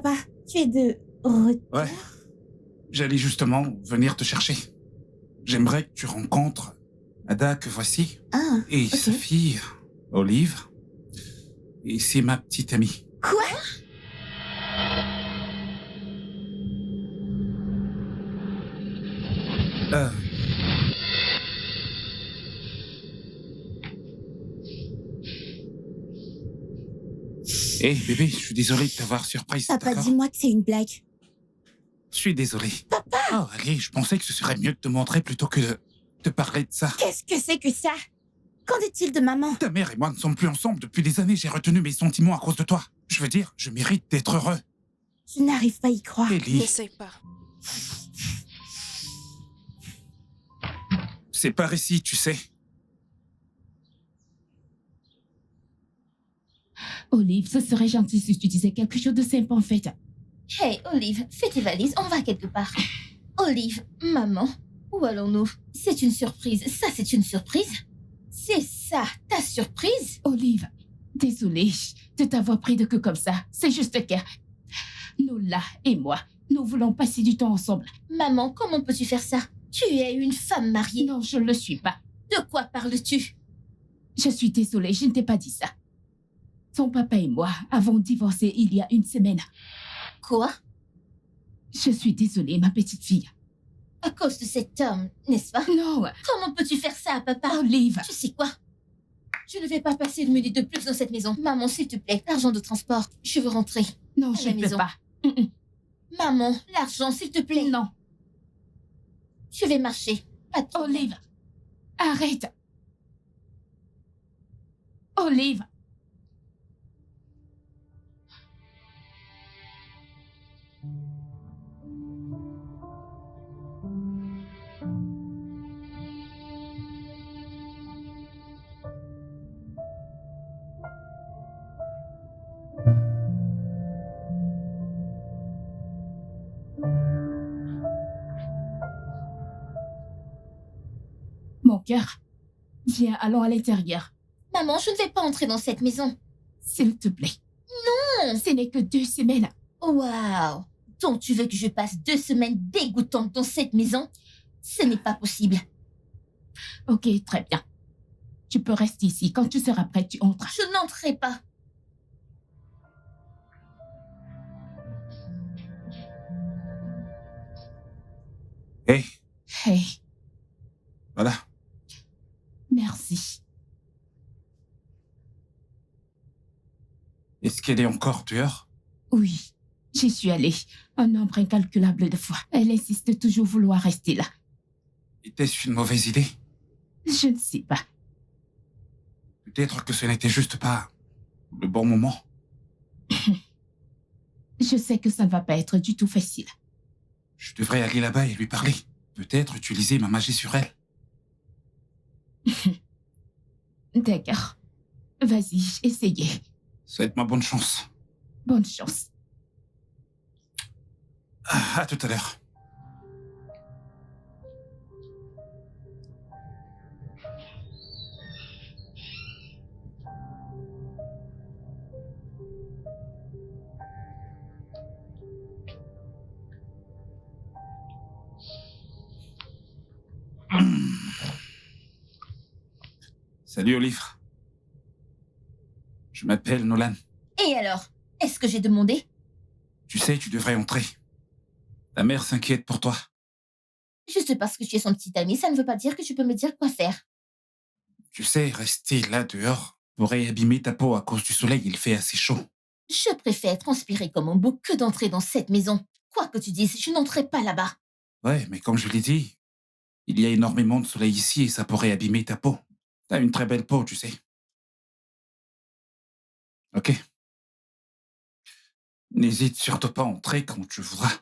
Papa, tu es de retour? Ouais. J'allais justement venir te chercher. J'aimerais que tu rencontres Ada que voici. Ah, Et ok. sa fille, Olive. Et c'est ma petite amie. Quoi? Hé, bébé, je suis désolé de t'avoir surprise, Papa, d'accord? dis-moi que c'est une blague. Je suis désolé. Papa! Oh, allez, je pensais que ce serait mieux de te montrer plutôt que de te parler de ça. Qu'est-ce que c'est que ça? Qu'en est-il de maman? Ta mère et moi ne sommes plus ensemble depuis des années. J'ai retenu mes sentiments à cause de toi. Je veux dire, je mérite d'être heureux. Je n'arrive pas à y croire. Ellie, N'essaie pas. c'est par ici, tu sais. Olive, ce serait gentil si tu disais quelque chose de simple en fait. Hey, Olive, fais tes valises, on va quelque part. Olive, maman, où allons-nous? C'est une surprise. Ça, c'est une surprise? C'est ça, ta surprise? Olive, désolée de t'avoir pris de queue comme ça. C'est juste que Nola et moi, nous voulons passer du temps ensemble. Maman, comment peux-tu faire ça? Tu es une femme mariée. Non, je ne le suis pas. De quoi parles-tu? Je suis désolée, je ne t'ai pas dit ça. Ton papa et moi avons divorcé il y a une semaine. Quoi? Je suis désolée, ma petite fille. À cause de cet homme, n'est-ce pas? Non, Comment peux-tu faire ça, papa? Olive. Tu sais quoi? Je ne vais pas passer une minute de plus dans cette maison. Maman, s'il te plaît, l'argent de transport. Je veux rentrer. Non, À je la ne peux maison. pas. Maman, l'argent, s'il te plaît. Non, Je vais marcher. Pas de problème. Olive. Arrête. Olive. Mon cœur. Viens, allons à l'intérieur. Maman, je ne vais pas entrer dans cette maison. S'il te plaît. Non. Ce n'est que 2 semaines. Waouh. Donc tu veux que je passe 2 semaines dégoûtantes dans cette maison? Ce n'est pas possible. Ok, très bien. Tu peux rester ici. Quand tu seras prête, tu entres. Je n'entrerai pas. Hé, Hey, voilà. merci. Est-ce qu'elle est encore dehors? Oui, j'y suis allée. Un nombre incalculable de fois. Elle insiste toujours vouloir rester là. Était-ce une mauvaise idée? Je ne sais pas. Peut-être que ce n'était juste pas le bon moment. Je sais que ça ne va pas être du tout facile. Je devrais aller là-bas et lui parler. Peut-être utiliser ma magie sur elle. D'accord. Vas-y, essayez. Souhaite-moi bonne chance. Bonne chance. À tout à l'heure. Salut Olive. Je m'appelle Nolan. Et alors? Est-ce que j'ai demandé? Tu sais, tu devrais entrer. Ta mère s'inquiète pour toi. Juste parce que tu es son petit ami, ça ne veut pas dire que tu peux me dire quoi faire. Tu sais, rester là dehors pourrait abîmer ta peau à cause du soleil, il fait assez chaud. Je préfère transpirer comme un bouc que d'entrer dans cette maison. Quoi que tu dises, je n'entrerai pas là-bas. Ouais, mais comme je l'ai dit, il y a énormément de soleil ici et ça pourrait abîmer ta peau. T'as une très belle peau, tu sais. Ok. N'hésite surtout pas à entrer quand tu voudras.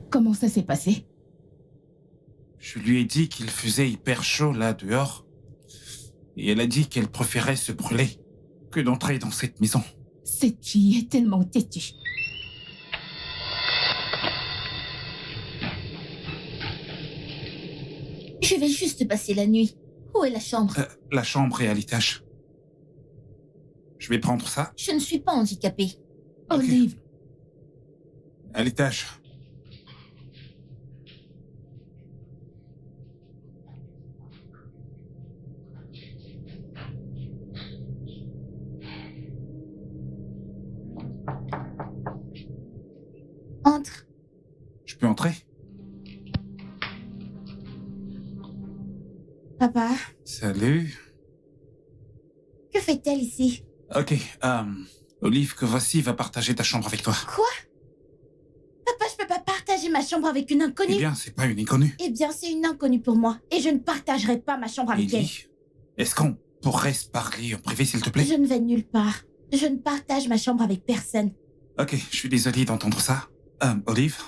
Comment ça s'est passé? Je lui ai dit qu'il faisait hyper chaud là dehors. Et elle a dit qu'elle préférait se brûler que d'entrer dans cette maison. Cette fille est tellement têtue. Je vais juste passer la nuit. Où est la chambre? La chambre est à l'étage. Je vais prendre ça. Je ne suis pas handicapée. Ok. Olive, À l'étage. Entre. Je peux entrer? Papa, Salut. que fait-elle ici? Ok, Olive, que voici va partager ta chambre avec toi. Quoi? Papa, je peux pas partager ma chambre avec une inconnue. Eh bien, c'est pas une inconnue. Eh bien, c'est une inconnue pour moi. Et je ne partagerai pas ma chambre avec elle. Ellie, est-ce qu'on pourrait se parler en privé, s'il te plaît? Je ne vais nulle part. Je ne partage ma chambre avec personne. Ok, je suis désolé d'entendre ça. Olive,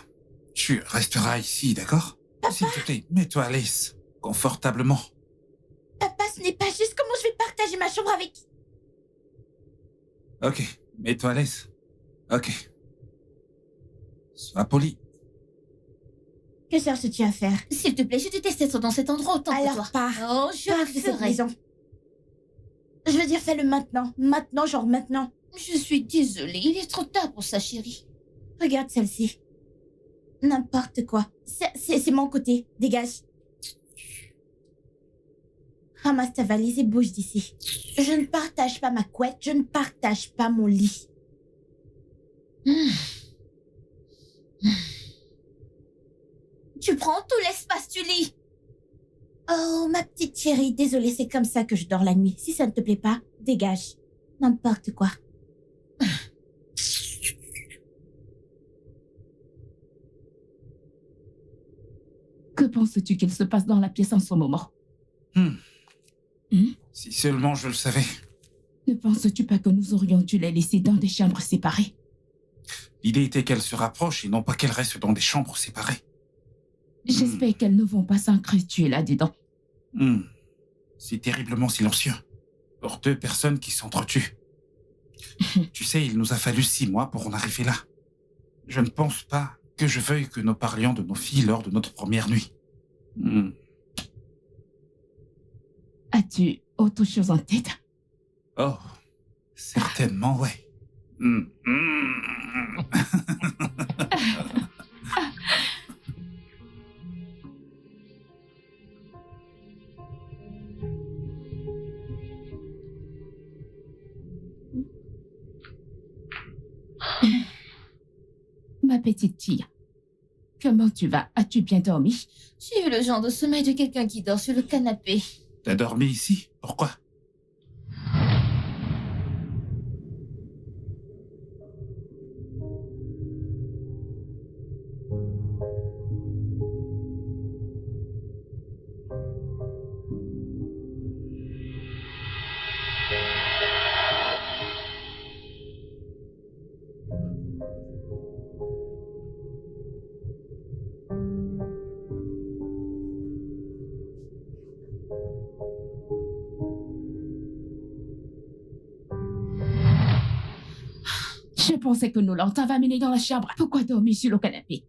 tu resteras ici, d'accord? S'il te plaît, mets-toi à l'aise, confortablement. Papa, ce n'est pas juste. Comment je vais partager ma chambre avec... Ok, mets-toi à l'aise. Ok. Sois poli. Que cherches-tu à faire? S'il te plaît, je déteste être dans cet endroit autant que toi. Alors pars. Oh, je Pars le de cette ferai. maison. Je veux dire, fais-le maintenant. Maintenant, genre maintenant. Je suis désolée, il est trop tard pour ça, chérie. Regarde celle-ci. N'importe quoi. C'est mon côté. Dégage. Ramasse ta valise et bouge d'ici. Je ne partage pas ma couette. Je ne partage pas mon lit. Tu prends tout l'espace du lit. Oh, ma petite chérie. Désolée, c'est comme ça que je dors la nuit. Si ça ne te plaît pas, dégage. N'importe quoi. que penses-tu qu'il se passe dans la pièce en ce moment? Si seulement je le savais. Ne penses-tu pas que nous aurions dû les laisser dans des chambres séparées? L'idée était qu'elles se rapprochent et non pas qu'elles restent dans des chambres séparées. J'espère qu'elles ne vont pas s'entretuer là-dedans. C'est terriblement silencieux. Pour deux personnes qui s'entretuent. Tu sais, il nous a fallu 6 mois pour en arriver là. Je ne pense pas que je veuille que nous parlions de nos filles lors de notre première nuit. As-tu autre chose en tête? Oh, certainement, ouais. Ma petite fille, comment tu vas? As-tu bien dormi? J'ai eu le genre de sommeil de quelqu'un qui dort sur le canapé. T'as dormi ici? Pourquoi? Je pensais que Nolan t'avait amené dans la chambre. Pourquoi dormir sur le canapé?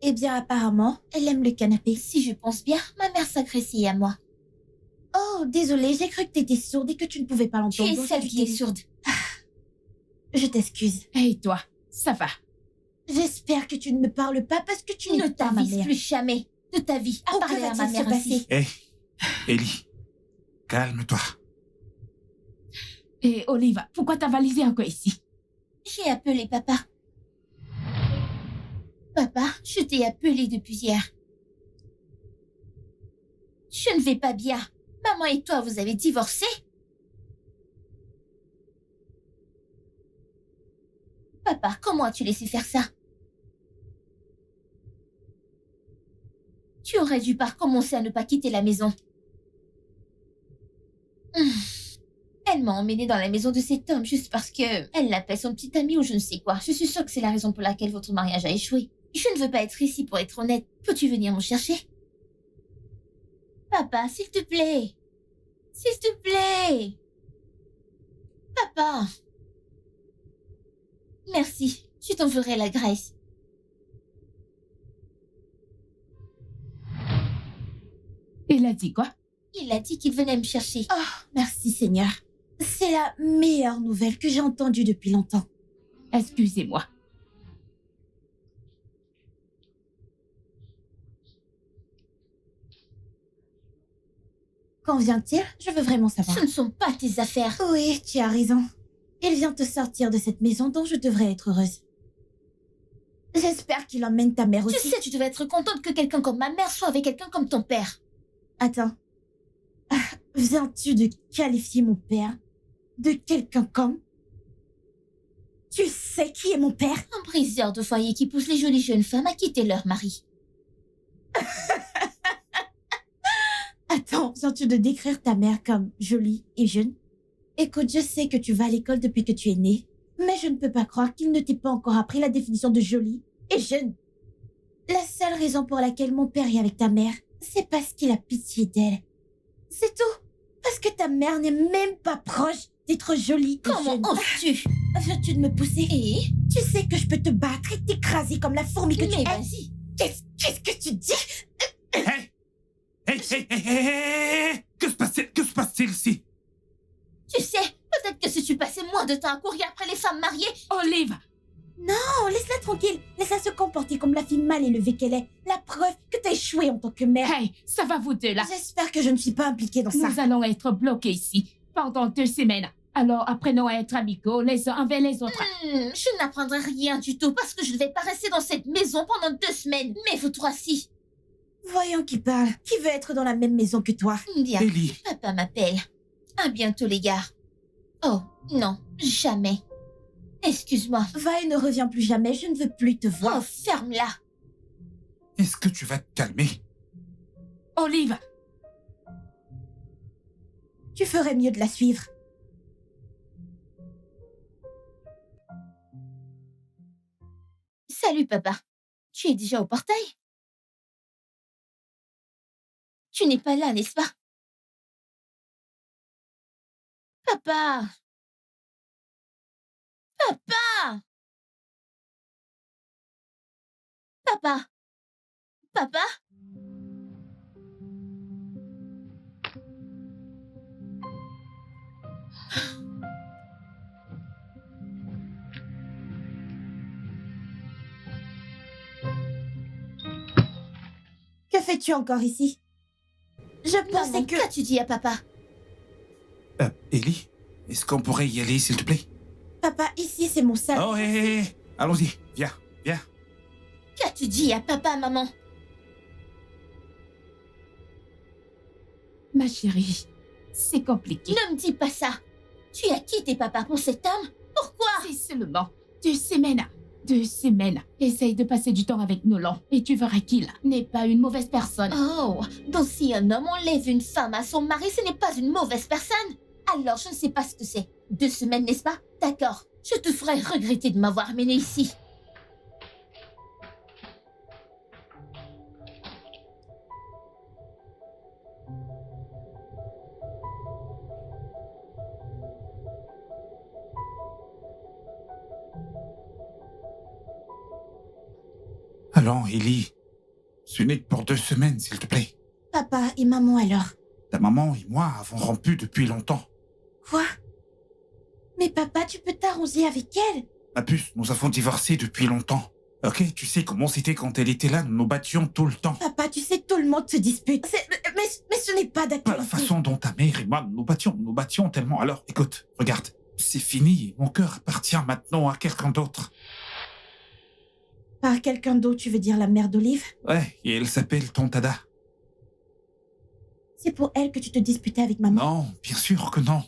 Eh bien, apparemment, elle aime le canapé. Si je pense bien, ma mère s'agressait à moi. Oh, désolée, j'ai cru que t'étais sourde et que tu ne pouvais pas Tu l'entendre. es donc celle j'ai qui est dit- sourde. Je t'excuse. Et toi, ça va? J'espère que tu ne me parles pas parce que tu Tu n'es ne pas ma t'avises mère. plus jamais de ta vie à Oh, parler que à ma va-t-il se mère ainsi. passer? Hé, Ellie, calme-toi. Et Oliva, pourquoi ta valise est encore ici? J'ai appelé papa. Papa, je t'ai appelé depuis hier. Je ne vais pas bien. Maman et toi, vous avez divorcé? Papa, comment as-tu laissé faire ça? Tu aurais dû pas recommencer à ne pas quitter la maison. Elle m'a emmenée dans la maison de cet homme juste parce que elle l'appelle son petit ami ou je ne sais quoi. Je suis sûre que c'est la raison pour laquelle votre mariage a échoué. Je ne veux pas être ici pour être honnête. Peux-tu venir me chercher? Papa, s'il te plaît. S'il te plaît. Papa. Merci. Je t'en ferai la grâce. Il a dit quoi? Il a dit qu'il venait me chercher. Oh, merci Seigneur. C'est la meilleure nouvelle que j'ai entendue depuis longtemps. Excusez-moi. Quand vient-il? Je veux vraiment savoir. Ce ne sont pas tes affaires. Oui, tu as raison. Il vient te sortir de cette maison dont je devrais être heureuse. J'espère qu'il emmène ta mère aussi. Tu sais, tu devais être contente que quelqu'un comme ma mère soit avec quelqu'un comme ton père. Attends. Viens-tu de qualifier mon père de quelqu'un comme... Tu sais qui est mon père? Un briseur de foyer qui pousse les jolies jeunes femmes à quitter leur mari. Attends, viens-tu de décrire ta mère comme jolie et jeune? Écoute, je sais que tu vas à l'école depuis que tu es née, mais je ne peux pas croire qu'il ne t'ait pas encore appris la définition de jolie et jeune. La seule raison pour laquelle mon père est avec ta mère, c'est parce qu'il a pitié d'elle. C'est tout. Parce que ta mère n'est même pas proche d'être jolie et Comment jeune. oses-tu? Viens-tu de me pousser? Et? Tu sais que je peux te battre et t'écraser comme la fourmi que tu Mais es. vas-y. Qu'est-ce que tu dis? Hey! Hey! Que se passe-t-il ici? Tu sais, peut-être que si tu passais moins de temps à courir après les femmes mariées... Olive! Non, laisse-la tranquille. Laisse-la se comporter comme la fille mal élevée qu'elle est. La preuve que t'as échoué en tant que mère. Hey, ça va vous deux là. J'espère que je ne suis pas impliquée dans ça. Nous allons être bloqués ici pendant 2 semaines. Alors apprenons à être amicaux les uns envers les autres. Je n'apprendrai rien du tout parce que je ne vais pas rester dans cette maison pendant 2 semaines. Mais vous trois, si. Voyons qui parle. Qui veut être dans la même maison que toi? Bien. Ellie, Papa m'appelle. À bientôt, les gars. Oh, non, jamais. Excuse-moi. Va et ne reviens plus jamais. Je ne veux plus te Oh, voir. ferme-la. est-ce que tu vas te calmer? Olive! Tu ferais mieux de la suivre. Salut, papa. Tu es déjà au portail? Tu n'es pas là, n'est-ce pas? Papa! Papa! Papa! Papa? Que fais-tu encore ici? Je pensais Maman, que... qu'as-tu dit à papa? Ellie, est-ce qu'on pourrait y aller, s'il te plaît? Papa, ici c'est mon salon. Oh, hé! Allons-y, viens. Qu'as-tu dit à papa, maman? Ma chérie, c'est compliqué. Ne me dis pas ça. Tu as quitté papa pour cet homme? Pourquoi? C'est seulement 2 semaines. 2 semaines. Essaye de passer du temps avec Nolan et tu verras qu'il n'est pas une mauvaise personne. Oh, donc si un homme enlève une femme à son mari, ce n'est pas une mauvaise personne? Alors, je ne sais pas ce que c'est. 2 semaines, n'est-ce pas? D'accord. Je te ferai regretter de m'avoir amené ici. Allons, Ellie. Ce n'est que pour 2 semaines, s'il te plaît. Papa et maman alors? Ta maman et moi avons rompu depuis longtemps. Quoi? Mais papa, tu peux t'arranger avec elle? Ma puce, nous avons divorcé depuis longtemps. Ok, tu sais comment c'était quand elle était là, nous nous battions tout le temps. Papa, tu sais, tout le monde se dispute. Mais ce n'est pas Pas d'actualité. la façon dont ta mère et moi nous battions tellement. Alors, écoute, regarde, c'est fini, mon cœur appartient maintenant à quelqu'un d'autre. Par quelqu'un d'autre, tu veux dire la mère d'Olive? Ouais, et elle s'appelle Tontada. C'est pour elle que tu te disputais avec maman? Non, bien sûr que non.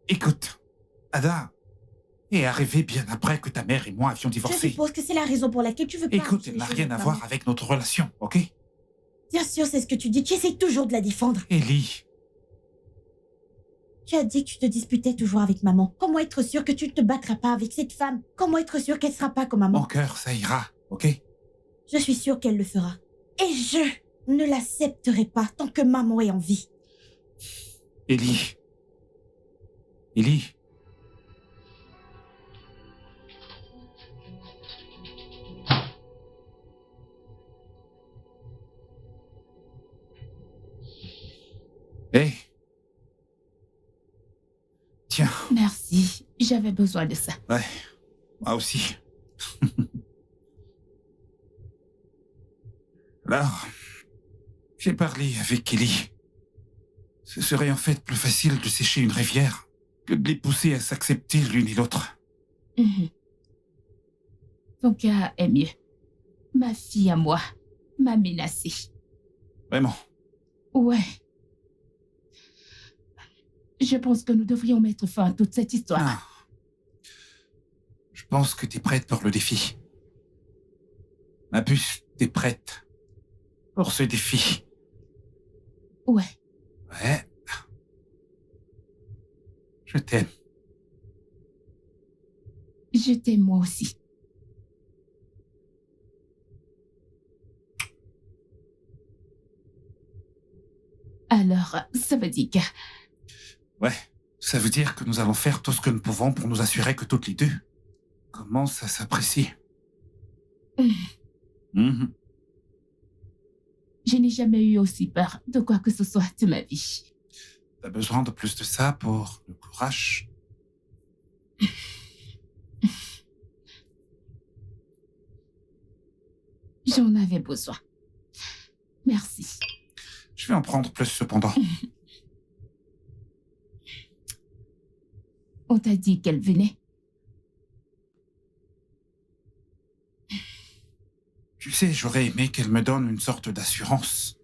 Écoute, Ada est arrivée bien après que ta mère et moi avions Je divorcé. suppose que c'est la raison pour laquelle tu veux pas... Écoute, arranger elle les n'a choses rien à avec voir maman. avec notre relation, ok? Bien sûr, c'est ce que tu dis. Tu essayes toujours de la défendre. Ellie, Tu as dit que tu te disputais toujours avec maman. Comment être sûr que tu ne te battras pas avec cette femme? Comment être sûr qu'elle ne sera pas comme maman? mon cœur, ça ira, ok? Je suis sûre qu'elle le fera. Et je ne l'accepterai pas tant que maman est en vie. Ellie. Ellie. Merci. J'avais besoin de ça. Ouais, moi aussi. Alors, j'ai parlé avec Kelly. Ce serait en fait plus facile de sécher une rivière que de les pousser à s'accepter l'une et l'autre. Mhm. Ton cas est mieux. Ma fille à moi m'a menacée. Vraiment. Ouais. Je pense que nous devrions mettre fin à toute cette histoire. Ah. Je pense que t'es prête pour le défi. Ma puce, t'es prête pour ce défi. Ouais. Ouais. Je t'aime. Je t'aime moi aussi. Alors, ça veut dire que... Ouais. Ça veut dire que nous allons faire tout ce que nous pouvons pour nous assurer que toutes les deux commencent à s'apprécier. Mhm. Je n'ai jamais eu aussi peur de quoi que ce soit de ma vie. T'as besoin de plus de ça pour le courage. J'en avais besoin. Merci. Je vais en prendre plus cependant. On t'a dit qu'elle venait. Tu sais, j'aurais aimé qu'elle me donne une sorte d'assurance.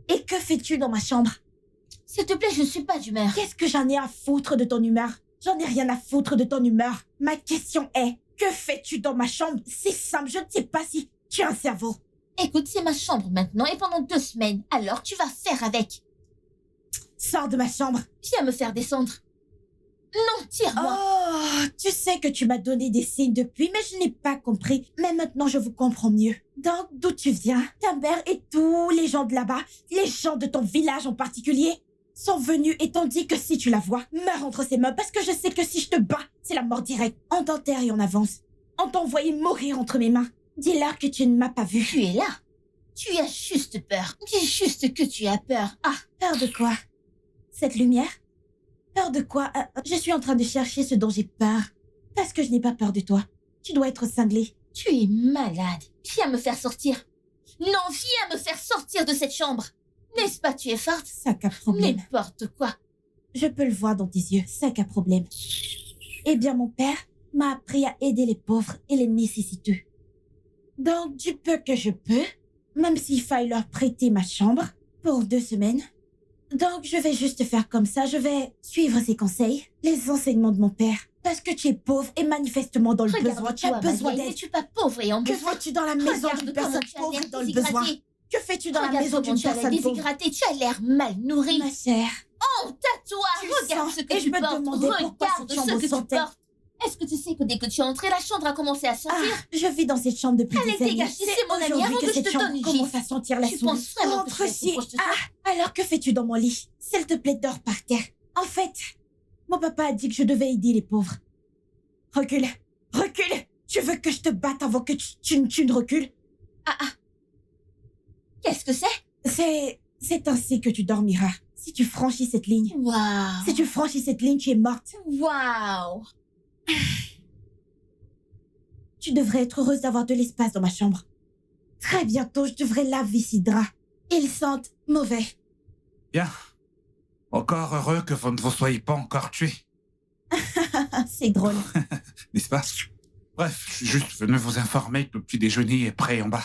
Et que fais-tu dans ma chambre? S'il te plaît, je ne suis pas d'humeur. Qu'est-ce que j'en ai à foutre de ton humeur? J'en ai rien à foutre de ton humeur. Ma question est, que fais-tu dans ma chambre? C'est simple, je ne sais pas si tu as un cerveau. Écoute, c'est ma chambre maintenant et pendant 2 semaines. Alors tu vas faire avec. Sors de ma chambre. Viens me faire descendre. Non, tire-moi. Oh, tu sais que tu m'as donné des signes depuis, mais je n'ai pas compris. Mais maintenant, je vous comprends mieux. Donc, d'où tu viens? Ta mère et tous les gens de là-bas, les gens de ton village en particulier, sont venus et t'ont dit que si tu la vois, meurs entre ses mains parce que je sais que si je te bats, c'est la mort directe. On t'enterre et on avance. On t'a envoyé mourir entre mes mains. Dis-leur que tu ne m'as pas vu. Tu es là. Tu as juste peur. Dis juste que tu as peur. Ah, Peur de quoi? Cette lumière? Peur de quoi? Je suis en train de chercher ce dont j'ai peur. Parce que je n'ai pas peur de toi. Tu dois être cinglé. tu es malade. Viens me faire sortir. Non, viens me faire sortir de cette chambre. N'est-ce pas, tu es forte? Sac à problème. N'importe quoi. Je peux le voir dans tes yeux. Sac à problème. Eh bien, mon père m'a appris à aider les pauvres et les nécessiteux. Donc, du peu que je peux, même s'il faille leur prêter ma chambre pour 2 semaines. Donc, je vais juste faire comme ça. Je vais suivre ses conseils, les enseignements de mon père. Parce que tu es pauvre et manifestement dans le besoin. Tu as Regarde-toi, besoin Madeleine, d'aide. n'es-tu pas pauvre et en Que besoin? fais-tu dans la maison d'une Regarde personne comment tu as pauvre l'air dans le besoin? déshydraté. Que fais-tu dans la Regarde maison comment d'une tu as l'air personne pauvre? déshydraté. Tu as l'air mal nourri. Ma chère, Honte à toi. Tu Regarde sens, ce que et tu je me portes. demandais pourquoi Regarde cette ce chambre que tu sentait. portes. Est-ce que tu sais que dès que tu es entré, la chambre a commencé à sentir? je vis dans cette chambre depuis Allez, des années. dégage, c'est mon ami, aujourd'hui avant que je cette te chambre donne une commence gifle. à sentir la Tu souris. penses vraiment que Entre je vais être ci. proche de toi? Alors que fais-tu dans mon lit? S'il te plaît, dors par terre. En fait, mon papa a dit que je devais aider les pauvres. Recule, recule. Tu veux que je te batte avant que tu ne recules? Qu'est-ce que c'est? C'est ainsi que tu dormiras. Si tu franchis cette ligne. Waouh. Si tu franchis cette ligne, tu es morte. Waouh. Tu devrais être heureuse d'avoir de l'espace dans ma chambre. Très bientôt, je devrais laver ces draps. Ils sentent mauvais. Bien. Encore heureux que vous ne vous soyez pas encore tués, C'est drôle. n'est-ce pas? Bref, je suis juste venu vous informer que le petit déjeuner est prêt en bas.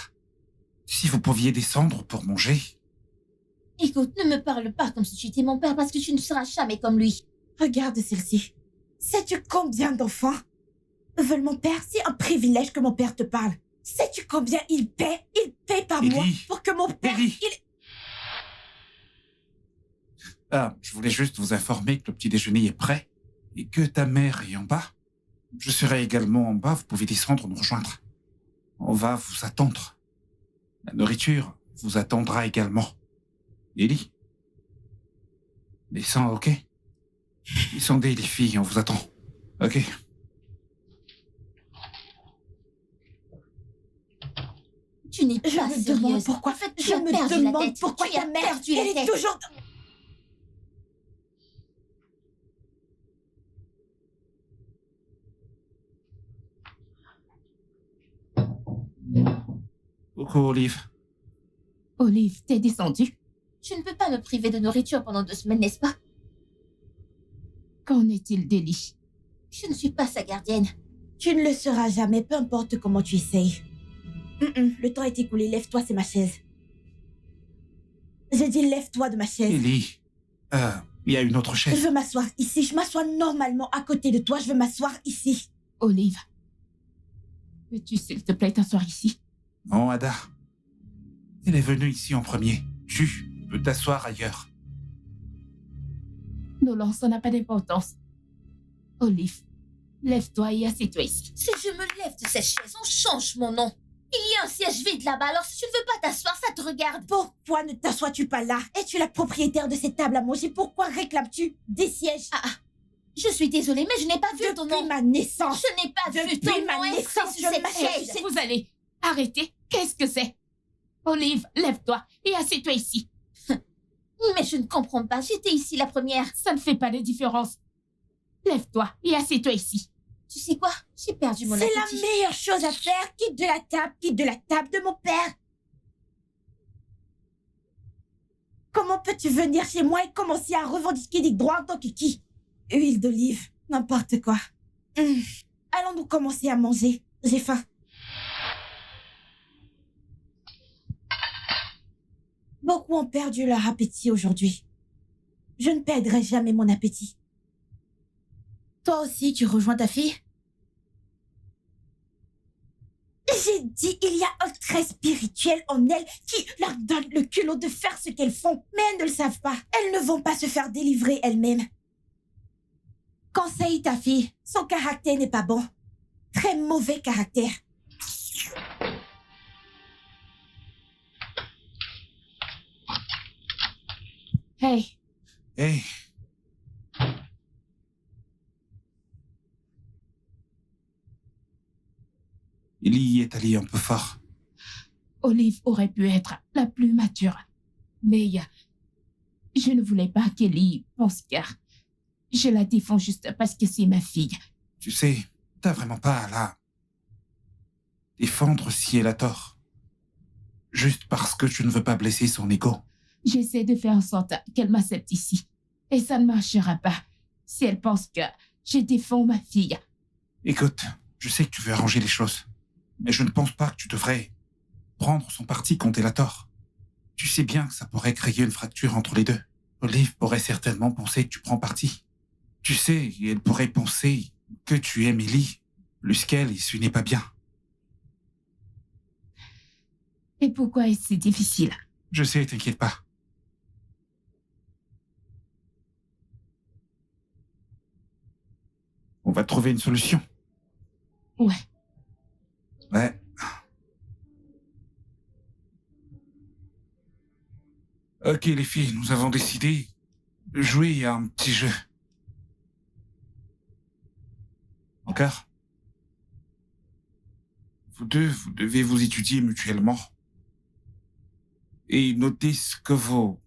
Si vous pouviez descendre pour manger. Écoute, ne me parle pas comme si tu étais mon père parce que tu ne seras jamais comme lui. Regarde celle-ci. Sais-tu combien d'enfants veulent mon père? C'est un privilège que mon père te parle. Sais-tu combien il paie? Il paie par mois Ellie. pour que mon père... Ellie. Ah, je voulais juste vous informer que le petit déjeuner est prêt et que ta mère est en bas. Je serai également en bas, vous pouvez descendre nous rejoindre. On va vous attendre. La nourriture vous attendra également. Ellie? Descends, ok? Descendez les filles, on vous attend. Ok? Tu n'es Je pas me sérieuse. demande pourquoi... En fait, tu Je as me perdu la demande tête. pourquoi Tu ta as mère, perdu la elle est tête. toujours... Coucou, Olive. Olive, t'es descendue? Je ne peux pas me priver de nourriture pendant 2 semaines, n'est-ce pas? Qu'en est-il d'Ellie? Je ne suis pas sa gardienne. Tu ne le seras jamais, peu importe comment tu essayes. Le temps est écoulé, lève-toi, c'est ma chaise. J'ai dit lève-toi de ma chaise. Ellie, il y a une autre Je chaise. veux m'asseoir ici, je m'assois normalement à côté de toi, je veux m'asseoir ici. Olive, peux-tu s'il te plaît t'asseoir ici? Non, Ada. Elle est venue ici en premier. Tu peux t'asseoir ailleurs. Nolan, ça n'a pas d'importance. Olive, lève-toi et assieds-toi ici. Si je me lève de cette chaise, on change mon nom. Il y a un siège vide là-bas, alors si tu ne veux pas t'asseoir, ça te regarde. Pourquoi ne t'assois-tu pas là? Es-tu la propriétaire de cette table à manger? Pourquoi réclames-tu des sièges? Je suis désolée, mais je n'ai pas vu ton Depuis nom. ma naissance. Je n'ai pas vu ton Depuis ma nom inscrit naissance, sur je cette m'achète. chaise. Vous allez arrêter? Qu'est-ce que c'est? Olive, lève-toi et assieds-toi ici. Mais je ne comprends pas, j'étais ici la première. Ça ne fait pas de différence. Lève-toi et assieds-toi ici. Tu sais quoi? J'ai perdu mon C'est appétit. la meilleure chose à faire. Quitte de la table de mon père. Comment peux-tu venir chez moi et commencer à revendiquer des droits en tant que qui? Huile d'olive, n'importe quoi. Allons-nous commencer à manger. J'ai faim. Beaucoup ont perdu leur appétit aujourd'hui. Je ne perdrai jamais mon appétit. Toi aussi, tu rejoins ta fille? J'ai dit, il y a un trait spirituel en elles qui leur donne le culot de faire ce qu'elles font. Mais elles ne le savent pas. Elles ne vont pas se faire délivrer elles-mêmes. Conseille ta fille. Son caractère n'est pas bon. Très mauvais caractère. Hey, Hey. Ellie est allée un peu fort. Olive aurait pu être la plus mature. Mais je ne voulais pas qu'Ellie pense car je la défends juste parce que c'est ma fille. Tu sais, t'as vraiment pas à la défendre si elle a tort. Juste parce que tu ne veux pas blesser son ego. J'essaie de faire en sorte qu'elle m'accepte ici. Et ça ne marchera pas si elle pense que je défends ma fille. Écoute, je sais que tu veux arranger les choses, mais je ne pense pas que tu devrais prendre son parti quand elle a tort. Tu sais bien que ça pourrait créer une fracture entre les deux. Olive pourrait certainement penser que tu prends parti. Tu sais, elle pourrait penser que tu aimes Ellie plus qu'elle et ce n'est pas bien. Et pourquoi est-ce si difficile? Je sais, t'inquiète pas. On va trouver une solution. Ouais. Ouais. Ok les filles, nous avons décidé de jouer à un petit jeu. Encore? Vous deux, vous devez vous étudier mutuellement. Et noter ce que vous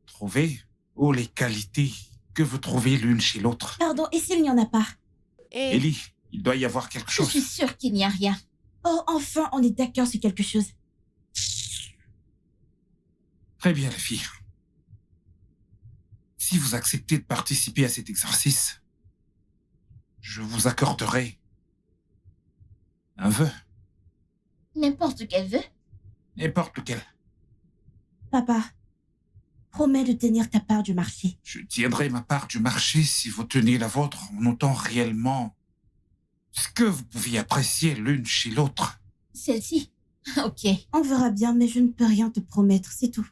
trouvez ou les qualités que vous trouvez l'une chez l'autre. Pardon, et s'il n'y en a pas? Ellie, il doit y avoir quelque Je chose. suis sûre qu'il n'y a rien. Oh, enfin, on est d'accord sur quelque chose. Très bien, les filles. Si vous acceptez de participer à cet exercice, je vous accorderai un vœu, N'importe quel vœu. n'importe lequel. Papa, promets de tenir ta part du marché. Je tiendrai ma part du marché si vous tenez la vôtre en notant réellement ce que vous pouviez apprécier l'une chez l'autre. Celle-ci. Ok. On verra bien, mais je ne peux rien te promettre, c'est tout.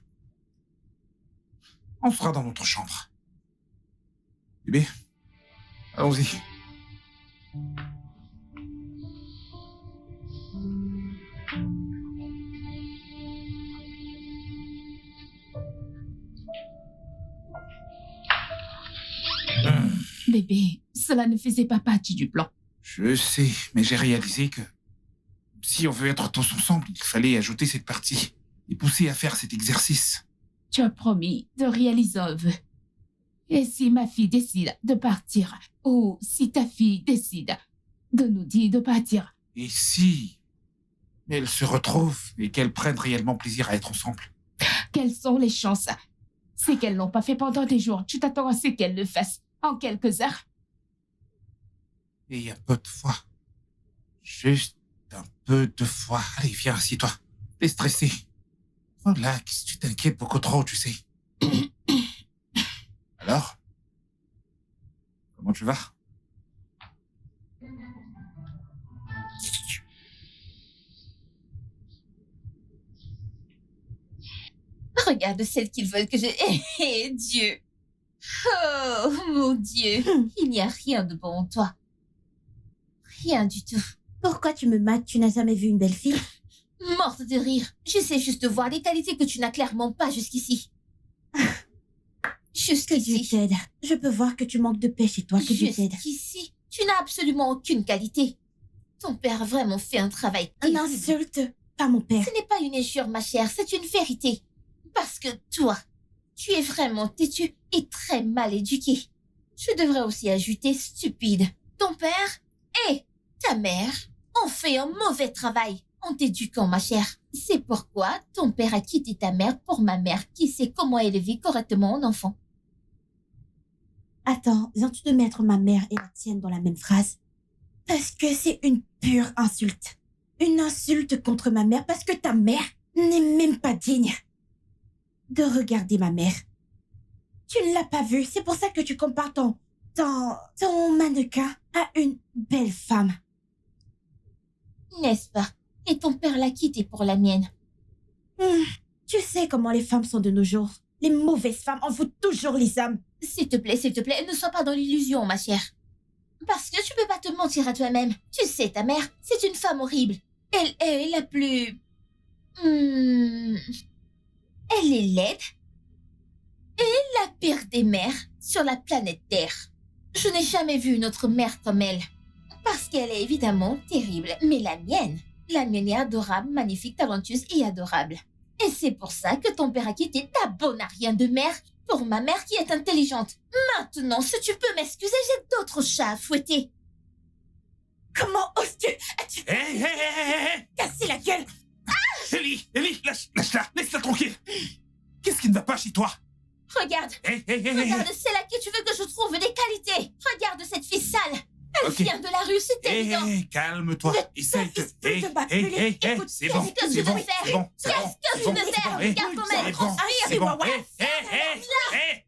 On sera dans notre chambre. Bébé, allons-y. Bébé, cela ne faisait pas partie du plan. Je sais, mais j'ai réalisé que si on veut être tous ensemble, il fallait ajouter cette partie et pousser à faire cet exercice. Tu as promis de réaliser un vœu. Et si ma fille décide de partir, ou si ta fille décide de nous dire de partir, Et si elles se retrouvent et qu'elles prennent réellement plaisir à être ensemble. Quelles sont les chances? C'est qu'elles l'ont pas fait pendant des jours. Tu t'attends à ce qu'elles le fassent en quelques heures? Et un peu de foi. Juste un peu de foi. Allez, viens, assieds-toi. T'es stressé. Relax, tu t'inquiètes beaucoup trop, tu sais. Alors? Comment tu vas? Regarde celle qu'ils veulent que je... Eh, Dieu. Oh, mon Dieu. Il n'y a rien de bon en toi. Rien du tout. Pourquoi tu me mates? Tu n'as jamais vu une belle fille? Morte de rire. J'essaie juste de voir les qualités que tu n'as clairement pas jusqu'ici. Que Dieu Jusqu'ici. t'aide. Je peux voir que tu manques de paix chez toi. Que Dieu t'aide. Jusqu'ici. Tu n'as absolument aucune qualité. Ton père a vraiment fait un travail Un terrible. insulte. Pas mon père. Ce n'est pas une injure, ma chère, c'est une vérité. Parce que toi, tu es vraiment têtu et très mal éduqué. Je devrais aussi ajouter stupide. Ton père et ta mère ont fait un mauvais travail en t'éduquant, ma chère. C'est pourquoi ton père a quitté ta mère pour ma mère qui sait comment élever correctement un enfant. Attends, viens-tu de mettre ma mère et la tienne dans la même phrase? Parce que c'est une pure insulte. Une insulte contre ma mère parce que ta mère n'est même pas digne de regarder ma mère. Tu ne l'as pas vue, c'est pour ça que tu compares ton mannequin à une belle femme. N'est-ce pas? Et ton père l'a quitté pour la mienne. Tu sais comment les femmes sont de nos jours. Les mauvaises femmes envoûtent toujours les hommes. S'il te plaît, ne sois pas dans l'illusion, ma chère. Parce que tu peux pas te mentir à toi-même. Tu sais, ta mère, c'est une femme horrible. Elle est la plus... Elle est laide. Et la pire des mères sur la planète Terre. Je n'ai jamais vu une autre mère comme elle. Parce qu'elle est évidemment terrible. Mais la mienne est adorable, magnifique, talentueuse et adorable. Et c'est pour ça que ton père a quitté ta bonne à rien de mère pour ma mère qui est intelligente. Maintenant, si tu peux m'excuser, j'ai d'autres chats à fouetter. Comment oses-tu? As-tu Hé, cassé la gueule? Ellie, lâche-la, laisse-la tranquille. Qu'est-ce qui ne va pas chez toi? Regarde, Hé. regarde, c'est là que tu veux que je trouve des qualités. Regarde cette fille sale. Elle Ok. vient de la rue, c'est évident. Calme-toi. Essaye de... fils peut te m'appeler. Écoute, c'est bon, qu'est-ce que c'est tu bon, veux faire? c'est bon, c'est Qu'est-ce bon, que c'est tu bon, veux c'est faire? bon, Regarde comment elle c'est bon, transpire. c'est bon. Hé.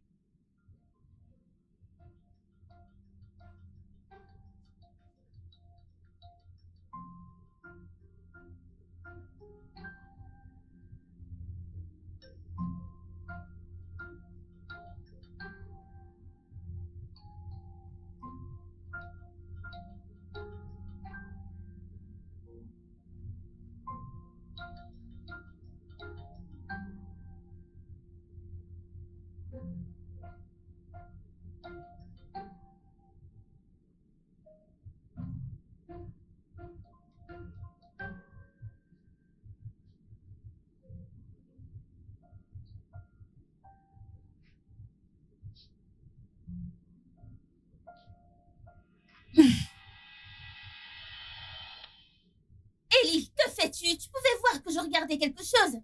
Ellie, que fais-tu? Tu pouvais voir que je regardais quelque chose.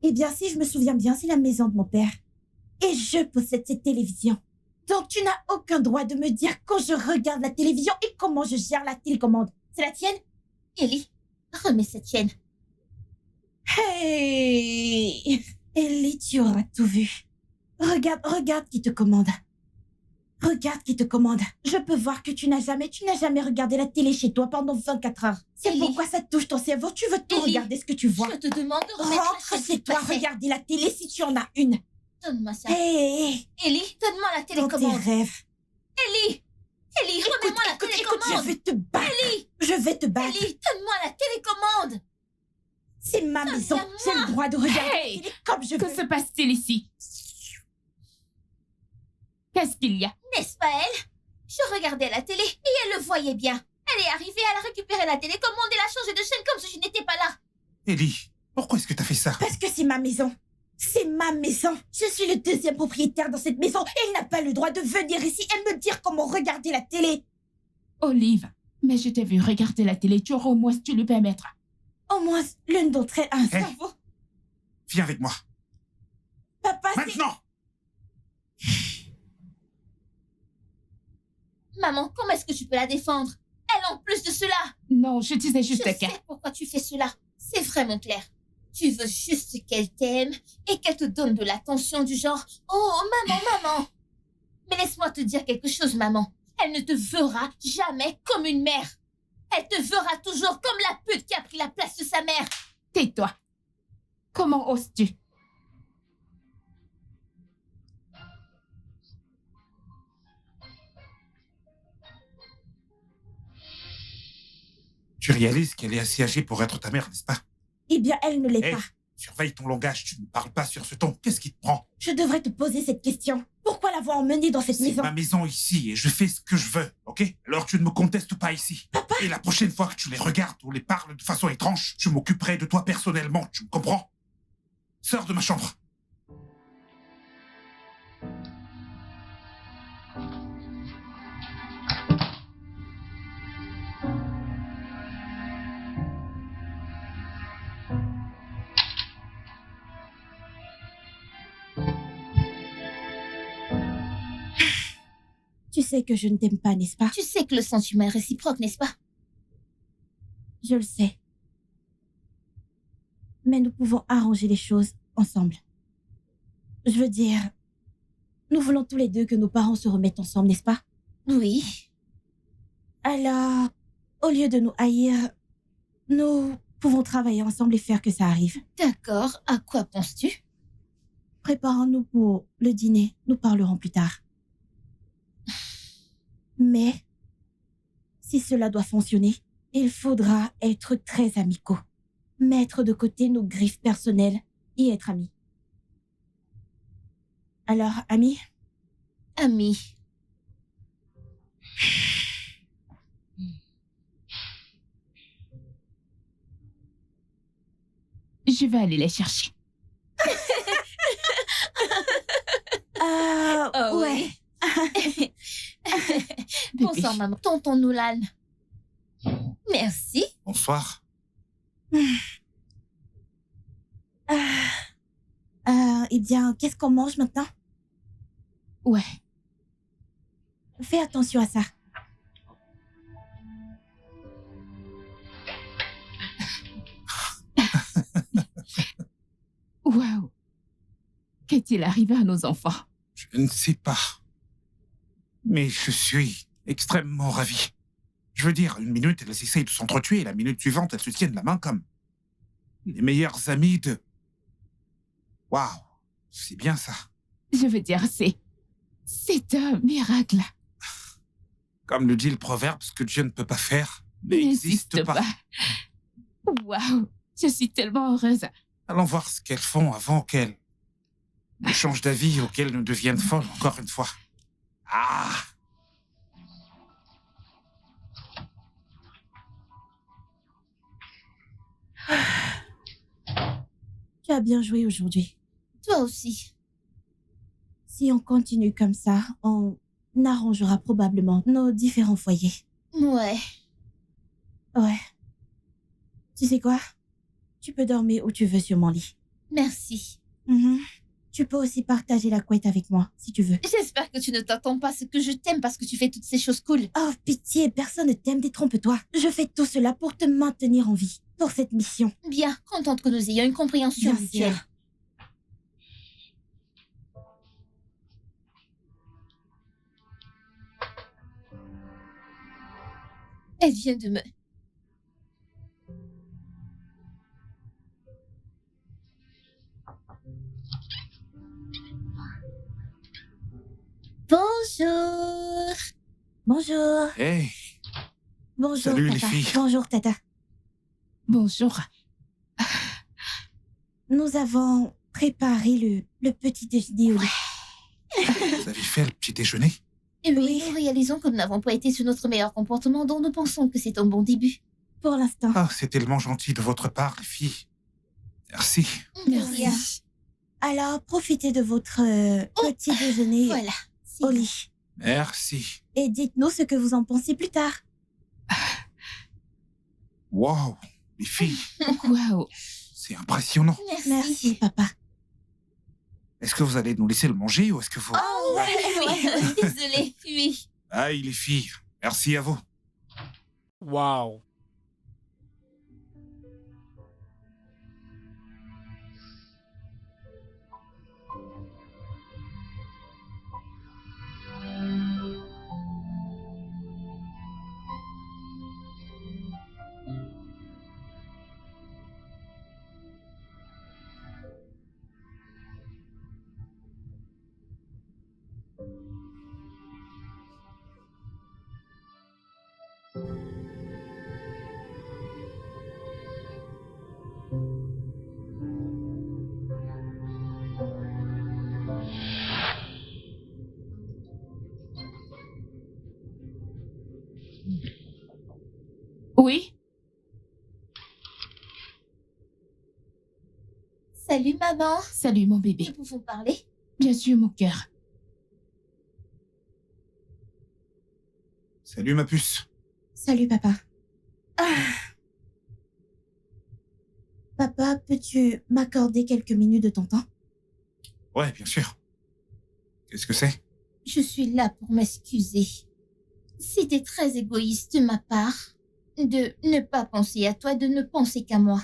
Eh bien, si je me souviens bien, c'est la maison de mon père. Et je possède cette télévision. Donc, tu n'as aucun droit de me dire quand je regarde la télévision et comment je gère la télécommande. C'est la tienne? Ellie, remets cette chaîne. Hey! Ellie, tu auras tout vu. Regarde qui te commande. Regarde qui te commande. Je peux voir que tu n'as jamais regardé la télé chez toi pendant 24 heures. C'est Ellie. pourquoi ça touche ton cerveau. Tu veux tout Ellie. regarder ce que tu vois. Je te demande de remettre la Rentre chaîne, chez s'il te toi, plaît. regarder la télé si tu en as une. Donne-moi ça. Hey! Ellie, donne-moi la Dans tes télécommande. rêves. Ellie, remets-moi la Écoute, télécommande. je vais te battre. Ellie, Je vais te battre. Ellie, donne-moi la télécommande. C'est ma maison. Donne-la-moi. J'ai le droit de regarder Hey! la télé comme je Que veux. se passe-t-il ici? Qu'est-ce qu'il y a? N'est-ce pas elle? Je regardais la télé et elle le voyait bien. Elle est arrivée, elle a récupéré la télécommande et l'a changé de chaîne comme si je n'étais pas là. Ellie, pourquoi est-ce que t'as fait ça? Parce que c'est ma maison. C'est ma maison. Je suis le deuxième propriétaire dans cette maison et il n'a pas le droit de venir ici et me dire comment regarder la télé. Olive, mais je t'ai vu regarder la télé, tu auras au moins dû lui permettre Au moins, l'une d'entre elles a un Hey. cerveau. Viens avec moi. Papa, c'est... Maintenant! Maman, comment est-ce que tu peux la défendre? Elle en plus de cela. Non, je disais juste Je qu'elle... sais pourquoi tu fais cela. C'est vraiment clair. Tu veux juste qu'elle t'aime et qu'elle te donne de l'attention du genre « Oh, maman, maman !» Mais laisse-moi te dire quelque chose, maman. Elle ne te verra jamais comme une mère. Elle te verra toujours comme la pute qui a pris la place de sa mère. Tais-toi. Comment oses-tu? Tu réalises qu'elle est assez âgée pour être ta mère, n'est-ce pas? Eh bien, elle ne l'est Hey. pas. Surveille ton langage, tu ne parles pas sur ce ton. Qu'est-ce qui te prend? Je devrais te poser cette question. Pourquoi l'avoir emmenée dans cette C'est maison? ma maison ici et je fais ce que je veux, ok? Alors tu ne me contestes pas ici. Papa. Et la prochaine fois que tu les regardes ou les parles de façon étrange, je m'occuperai de toi personnellement, tu me comprends? Sors de ma chambre. Tu sais que je ne t'aime pas, n'est-ce pas? Tu sais que le sentiment est réciproque, n'est-ce pas? Je le sais. Mais nous pouvons arranger les choses ensemble. Je veux dire, nous voulons tous les deux que nos parents se remettent ensemble, n'est-ce pas? Oui. Alors, au lieu de nous haïr, nous pouvons travailler ensemble et faire que ça arrive. D'accord. À quoi penses-tu? Préparons-nous pour le dîner. Nous parlerons plus tard. Mais, si cela doit fonctionner, il faudra être très amicaux. Mettre de côté nos griffes personnelles et être amis. Alors, amis, Ami. Je vais aller les chercher. Oh, ouais. oui. Bébé. Bonsoir, maman. Tonton Nolan. Merci. Bonsoir. Eh bien, qu'est-ce qu'on mange maintenant? Ouais. Fais attention à ça. Waouh. Qu'est-il arrivé à nos enfants? Je ne sais pas. Mais je suis extrêmement ravi. Je veux dire, une minute, elles essayent de s'entretuer, et la minute suivante, elles se tiennent la main comme les meilleures amies de... Waouh, c'est bien ça. Je veux dire, c'est un miracle. Comme le dit le proverbe, ce que Dieu ne peut pas faire n'existe pas. Waouh. Je suis tellement heureuse. Allons voir ce qu'elles font avant qu'elles ne changent d'avis ou qu'elles ne deviennent folles encore une fois. Ah! Tu as bien joué aujourd'hui. Toi aussi. Si on continue comme ça, on arrangera probablement nos différents foyers. Ouais. Ouais. Tu sais quoi? Tu peux dormir où tu veux sur mon lit. Merci. Mhm. Tu peux aussi partager la couette avec moi, si tu veux. J'espère que tu ne t'attends pas à ce que je t'aime parce que tu fais toutes ces choses cool. Oh, pitié, personne ne t'aime, détrompe-toi. Je fais tout cela pour te maintenir en vie, pour cette mission. Bien, contente que nous ayons une compréhension Bien mutuelle. sûr. Elle vient de me... Bonjour. Bonjour. Hey, Bonjour, Salut, les Tata. filles. Bonjour, Tata. Bonjour. Nous avons préparé le petit déjeuner au lit. vous avez fait le petit déjeuner? Et oui, Oui. nous réalisons que nous n'avons pas été sur notre meilleur comportement, dont nous pensons que c'est un bon début. Pour l'instant. Ah, c'est tellement gentil de votre part, les filles. Merci. Merci. Alors, profitez de votre petit déjeuner Voilà. C'est au bon. lit. Merci. Et dites-nous ce que vous en pensez plus tard. Wow, mes filles, Waouh. c'est impressionnant. Merci. Merci, papa. Est-ce que vous allez nous laisser le manger ou est-ce que vous... Oh, oui. Désolée, oui. Aïe, les filles, merci à vous. Waouh. Oui? Salut, maman. Salut, mon bébé. Nous pouvons parler? Bien sûr, mon cœur. Salut, ma puce. Salut, papa. Papa, peux-tu m'accorder quelques minutes de ton temps? Ouais, bien sûr. Qu'est-ce que c'est? Je suis là pour m'excuser. C'était très égoïste de ma part de ne pas penser à toi, de ne penser qu'à moi.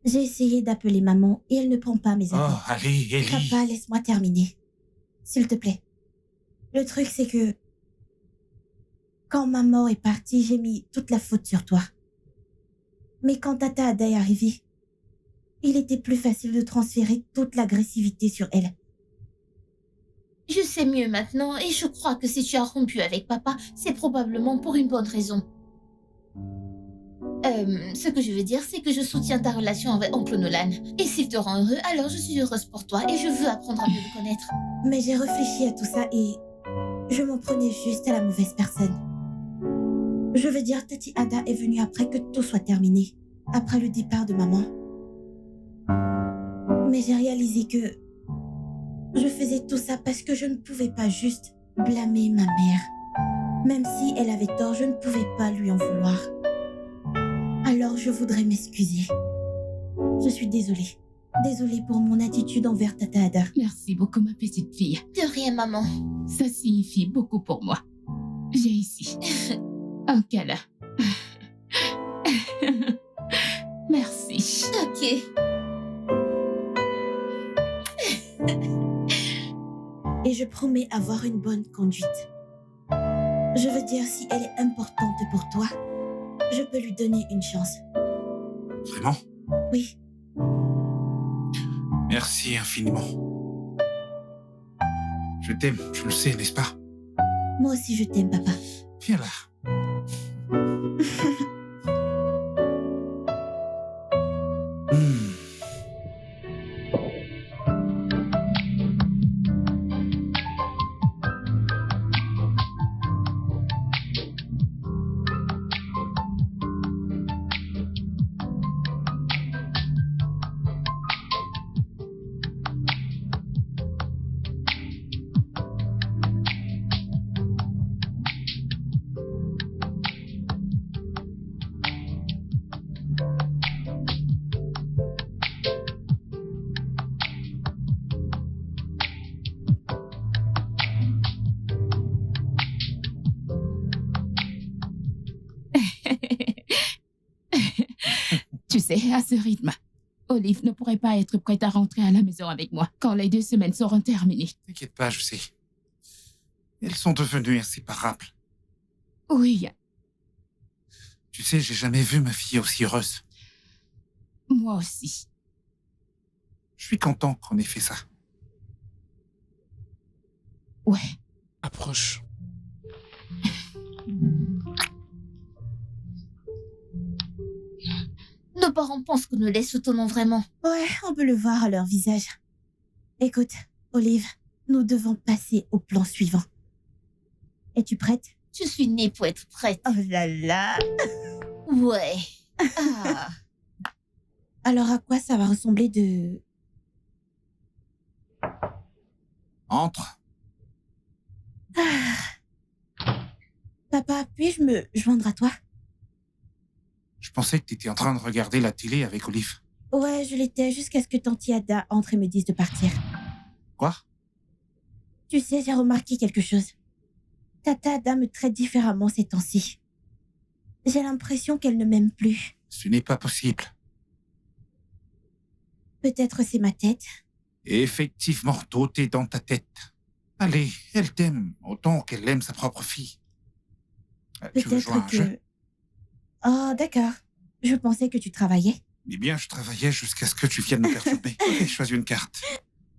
J'ai essayé d'appeler maman et elle ne prend pas mes Oh, appels. allez, Ellie. Papa, laisse-moi terminer. S'il te plaît. Le truc, c'est que... Quand maman est partie, j'ai mis toute la faute sur toi. Mais quand Tata Ada est arrivée, il était plus facile de transférer toute l'agressivité sur elle. Je sais mieux maintenant et je crois que si tu as rompu avec papa, c'est probablement pour une bonne raison. Ce que je veux dire, c'est que je soutiens ta relation avec Oncle Nolan. Et s'il te rend heureux, alors je suis heureuse pour toi et je veux apprendre à mieux le connaître. Mais j'ai réfléchi à tout ça et je m'en prenais juste à la mauvaise personne. Je veux dire, Tati Ada est venue après que tout soit terminé, après le départ de maman. Mais j'ai réalisé que je faisais tout ça parce que je ne pouvais pas juste blâmer ma mère. Même si elle avait tort, je ne pouvais pas lui en vouloir. Alors je voudrais m'excuser. Je suis désolée. Désolée pour mon attitude envers Tata Ada. Merci beaucoup, ma petite fille. De rien, maman. Ça signifie beaucoup pour moi. J'ai ici un câlin. Merci. Ok. Et je promets avoir une bonne conduite. Je veux dire, si elle est importante pour toi, je peux lui donner une chance. Vraiment? Oui, Merci infiniment. Je t'aime, je le sais, n'est-ce pas? moi aussi je t'aime, papa. Viens là. Hmm. Tu sais, à ce rythme, Olive ne pourrait pas être prête à rentrer à la maison avec moi quand les 2 semaines seront terminées. T'inquiète pas, je sais. Elles sont devenues inséparables. Oui, Tu sais, j'ai jamais vu ma fille aussi heureuse. moi aussi. Je suis content qu'on ait fait ça. Ouais. Approche. Nos parents pensent que nous les soutenons vraiment. Ouais, on peut le voir à leur visage. Écoute, Olive, nous devons passer au plan suivant. Es-tu prête? Je suis née pour être prête. Oh là là! Ouais. Ah. Alors à quoi ça va ressembler de... Entre. Papa, puis-je me joindre à toi? Je pensais que tu étais en train de regarder la télé avec Olive. Ouais, je l'étais jusqu'à ce que Tanti Ada entre et me dise de partir. Quoi? Tu sais, j'ai remarqué quelque chose. Tata Ada me traite différemment ces temps-ci. J'ai l'impression qu'elle ne m'aime plus. Ce n'est pas possible. Peut-être c'est ma tête. Et effectivement, tout est dans ta tête. Allez, elle t'aime autant qu'elle aime sa propre fille. Tu veux jouer à un Peut-être jeu? que... Oh, d'accord. Je pensais que tu travaillais. Eh bien, je travaillais jusqu'à ce que tu viennes me perturber. Ok, choisis une carte.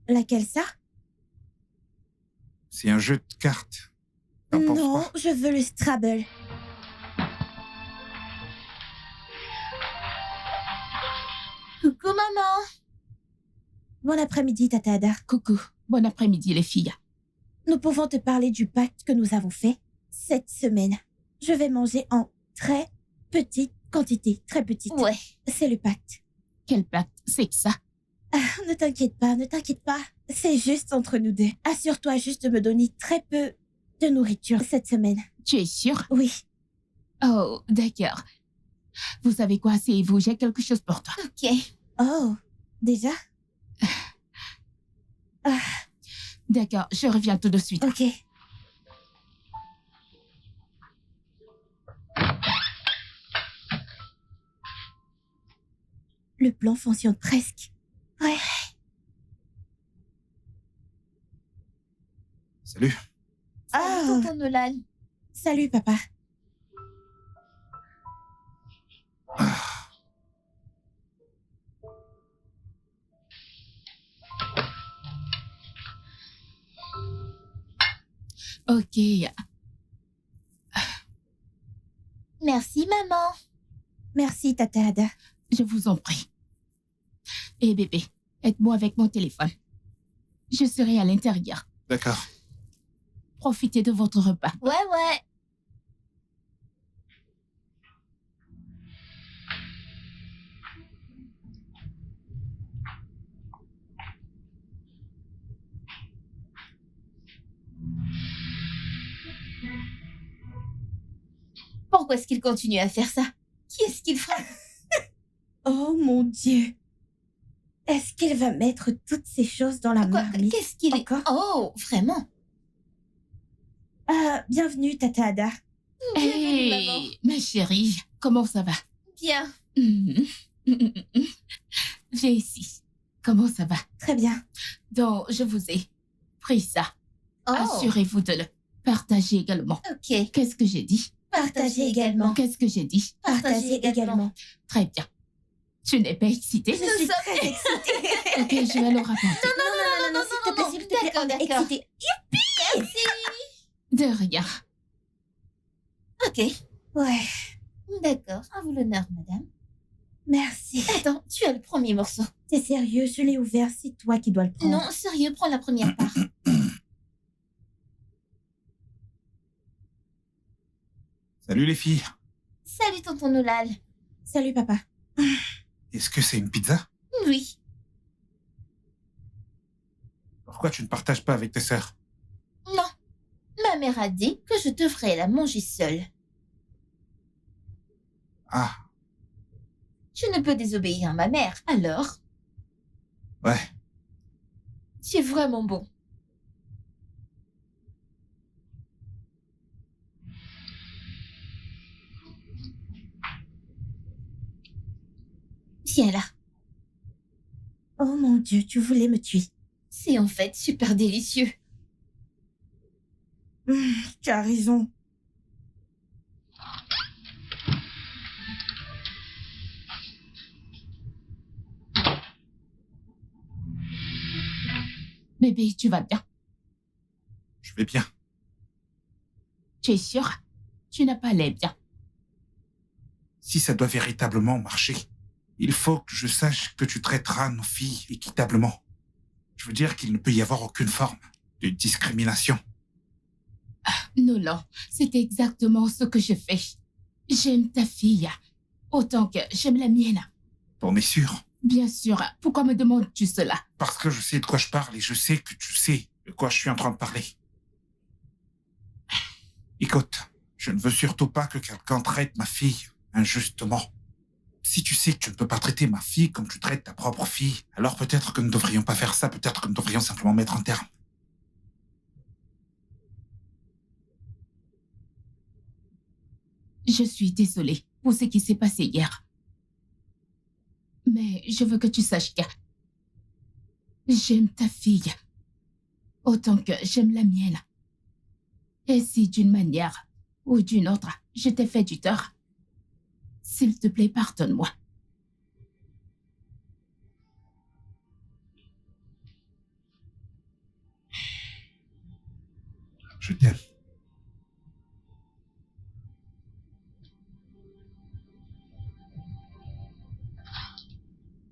Laquelle ça? C'est un jeu de cartes. T'en penses Non, quoi? je veux le Scrabble. Coucou, maman. Bon après-midi, Tata Ada. Coucou, bon après-midi les filles. Nous pouvons te parler du pacte que nous avons fait cette semaine. Je vais manger en très petite quantité, très petite. Ouais. C'est le pacte. Quel pacte c'est que ça? Ne t'inquiète pas, ne t'inquiète pas. C'est juste entre nous deux. Assure-toi juste de me donner très peu de nourriture cette semaine. Tu es sûre? Oui. Oh, d'accord. Vous savez quoi, c'est vous, j'ai quelque chose pour toi. Ok. Oh, déjà? D'accord, je reviens tout de suite. Ok. Le plan fonctionne presque. Ouais. Salut. Ah. Salut, tonton Nolan. Salut, papa. Ok, Merci, maman. Merci, Tata Ada. je vous en prie. Et bébé, aide-moi avec mon téléphone. Je serai à l'intérieur. D'accord. Profitez de votre repas. Ouais, ouais. Pourquoi est-ce qu'il continue à faire ça? Qui est-ce qu'il frappe? Oh mon Dieu. Est-ce qu'il va mettre toutes ces choses dans la Quoi? marmite? Qu'est-ce qu'il est? Encore? Oh, vraiment? Bienvenue, Tata Ada. Bienvenue, maman. Hey, ma chérie, comment ça va? Bien. Viens ici. Comment ça va? Très bien. Donc, je vous ai pris ça. Oh, Assurez-vous de le partager également. ok. Qu'est-ce que j'ai dit? Partagez également. Qu'est-ce que j'ai dit? Partagez également. Très bien. Tu n'es pas excitée? Je suis très excitée. Ok, je vais le raconter. Non, s'il te plaît, s'il te plaît. D'accord, on est d'accord. excitée. Merci. De rien. Ok. Ouais, D'accord. À vous l'honneur, madame. merci. Attends, tu as le premier morceau. T'es sérieux, je l'ai ouvert, c'est toi qui dois le prendre. Non, sérieux, prends la première part. Salut les filles. Salut, tonton Nolal. Salut, papa. Est-ce que c'est une pizza? Oui. Pourquoi tu ne partages pas avec tes sœurs? Non. Ma mère a dit que je devrais la manger seule. Ah, Je ne peux désobéir à ma mère, alors ouais. tu es vraiment bon. Viens là. Oh mon Dieu, tu voulais me tuer. C'est en fait super délicieux. Tu as raison. Bébé, tu vas bien? Je vais bien. Tu es sûre? Tu n'as pas l'air bien. Si ça doit véritablement marcher, il faut que je sache que tu traiteras nos filles équitablement. Je veux dire qu'il ne peut y avoir aucune forme de discrimination. Nolan, c'est exactement ce que je fais. J'aime ta fille autant que j'aime la mienne. T'en es sûr? Bien sûr, pourquoi me demandes-tu cela? Parce que je sais de quoi je parle et je sais que tu sais de quoi je suis en train de parler. Écoute, je ne veux surtout pas que quelqu'un traite ma fille injustement. si tu sais que tu ne peux pas traiter ma fille comme tu traites ta propre fille, alors peut-être que nous ne devrions pas faire ça, peut-être que nous devrions simplement mettre un terme. Je suis désolée pour ce qui s'est passé hier. Mais je veux que tu saches que j'aime ta fille autant que j'aime la mienne. Et si d'une manière ou d'une autre, je t'ai fait du tort, s'il te plaît, pardonne-moi. Je t'aime.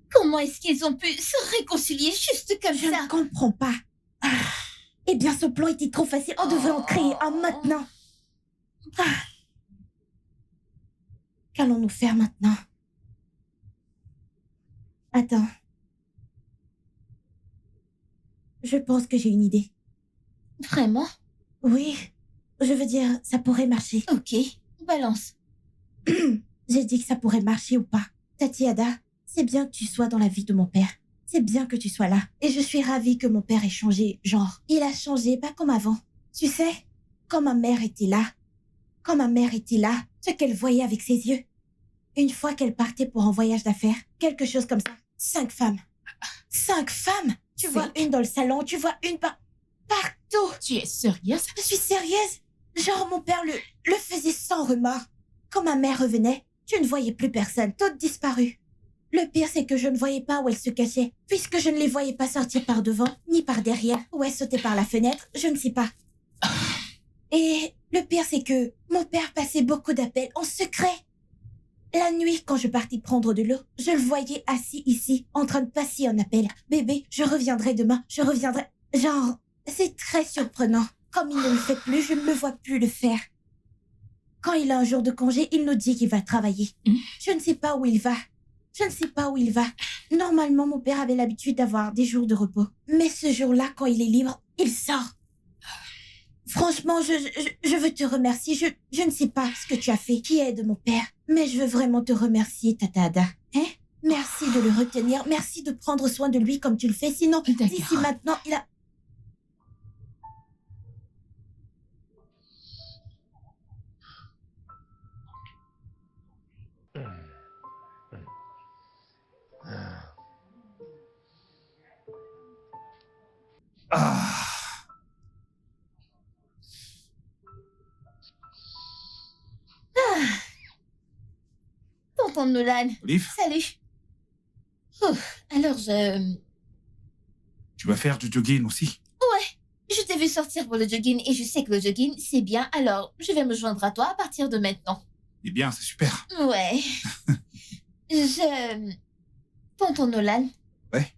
Comment est-ce qu'ils ont pu se réconcilier juste comme Je ça? ne comprends pas. Eh bien, ce plan était trop facile. On devrait en créer un maintenant. Qu'allons-nous faire maintenant? Attends. Je pense que j'ai une idée. Vraiment? Oui, je veux dire, ça pourrait marcher. Ok, balance. J'ai dit que ça pourrait marcher ou pas. Tati Ada, c'est bien que tu sois dans la vie de mon père. C'est bien que tu sois là. Et je suis ravie que mon père ait changé. Genre, il a changé, pas comme avant. Tu sais, quand ma mère était là, ce qu'elle voyait avec ses yeux. Une fois qu'elle partait pour un voyage d'affaires, quelque chose comme ça. 5 femmes. 5 femmes! Tu vois une dans le salon, tu vois une partout. Tu es sérieuse? Je suis sérieuse. Genre, mon père le faisait sans remords. Quand ma mère revenait, tu ne voyais plus personne, toutes disparues. Le pire, c'est que je ne voyais pas où elles se cachaient, puisque je ne les voyais pas sortir par devant, ni par derrière, ou elles sautaient par la fenêtre, je ne sais pas. Et le pire, c'est que mon père passait beaucoup d'appels en secret. La nuit, quand je partais prendre de l'eau, je le voyais assis ici, en train de passer un appel. Bébé, je reviendrai demain, je reviendrai. Genre, c'est très surprenant. Comme il ne le fait plus, je ne le vois plus le faire. Quand il a un jour de congé, il nous dit qu'il va travailler. Je ne sais pas où il va. Normalement, mon père avait l'habitude d'avoir des jours de repos. Mais ce jour-là, quand il est libre, il sort. Franchement, je veux te remercier. Je ne sais pas ce que tu as fait qui aide mon père. Mais je veux vraiment te remercier, Tata Ada. Hein? Merci de le retenir. Merci de prendre soin de lui comme tu le fais. Sinon, d'ici maintenant, il a... Ah, Tonton Nolan. Olive, Salut. Alors, tu vas faire du jogging aussi? je t'ai vu sortir pour le jogging et je sais que le jogging, c'est bien. Alors, je vais me joindre à toi à partir de maintenant. Eh bien, c'est super. Ouais. Tonton Nolan. Ouais.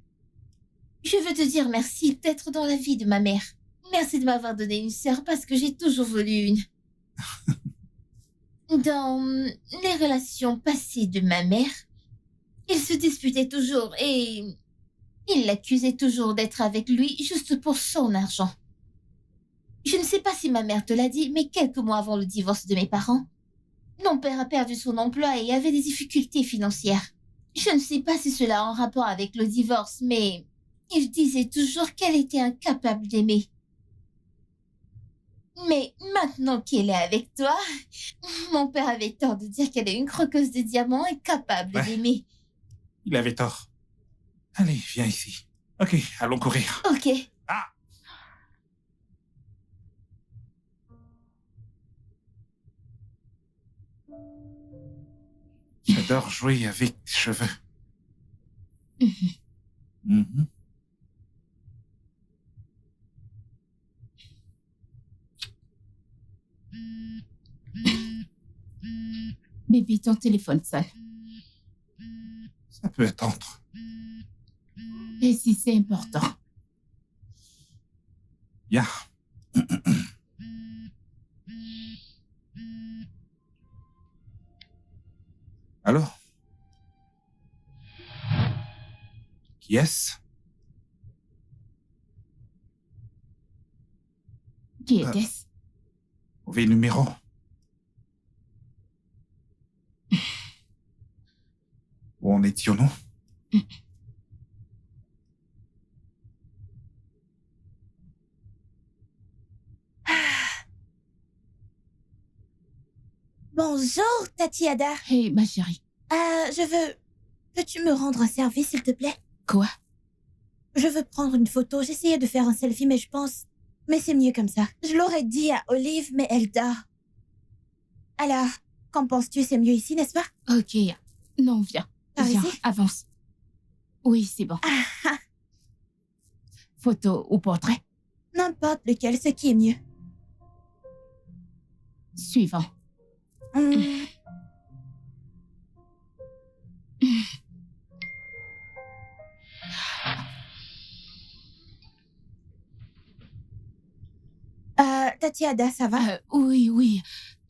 Je veux te dire merci d'être dans la vie de ma mère. Merci de m'avoir donné une sœur parce que j'ai toujours voulu une. Dans les relations passées de ma mère, il se disputait toujours et il l'accusait toujours d'être avec lui juste pour son argent. Je ne sais pas si ma mère te l'a dit, mais quelques mois avant le divorce de mes parents, mon père a perdu son emploi et avait des difficultés financières. Je ne sais pas si cela a un rapport avec le divorce, mais il disait toujours qu'elle était incapable d'aimer. Mais maintenant qu'elle est avec toi, mon père avait tort de dire qu'elle est une croqueuse de diamants incapable d'aimer. Il avait tort. Allez, viens ici. Ok, allons courir. Ok. Ah! J'adore jouer avec tes cheveux. Mhm. Bébé, ton téléphone sonne. Ça peut attendre. Et si c'est important? Bien. Alors? Qui est-ce? Qui était-ce? Mauvais numéro. Où en étions-nous? Bonjour, Tatiada. Hé, ma chérie. Je veux... Peux-tu me rendre un service, s'il te plaît? Quoi? Je veux prendre une photo. J'essayais de faire un selfie, mais je pense... Mais c'est mieux comme ça. Je l'aurais dit à Olive, mais elle dort. Alors, qu'en penses-tu? C'est mieux ici, n'est-ce pas? Ok. Non, viens. Par Viens, ici? avance. Oui, c'est bon. Photo ou portrait? N'importe lequel, ce qui est mieux. Suivant. Hmm. Tatiada, ça va? Oui.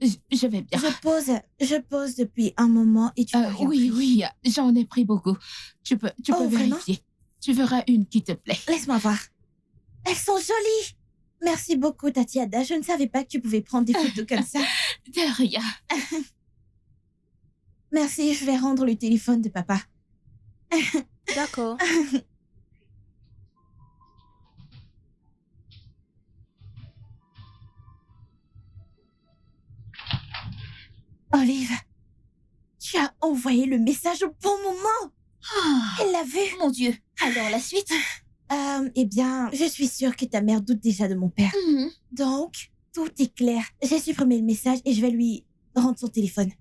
Je vais bien. Je pose depuis un moment et tu m'as rien Oui, pris. oui, j'en ai pris beaucoup. Tu peux Oh, vraiment? vérifier. Tu verras une qui te plaît. Laisse-moi voir. Elles sont jolies. Merci beaucoup, Tatiada. Je ne savais pas que tu pouvais prendre des photos comme ça. De rien. Merci, je vais rendre le téléphone de papa. D'accord. Olive, tu as envoyé le message au bon moment. Elle l'a vu. Mon Dieu. Alors, la suite? Eh bien, je suis sûre que ta mère doute déjà de mon père. Mhm. Donc, tout est clair. J'ai supprimé le message et je vais lui rendre son téléphone.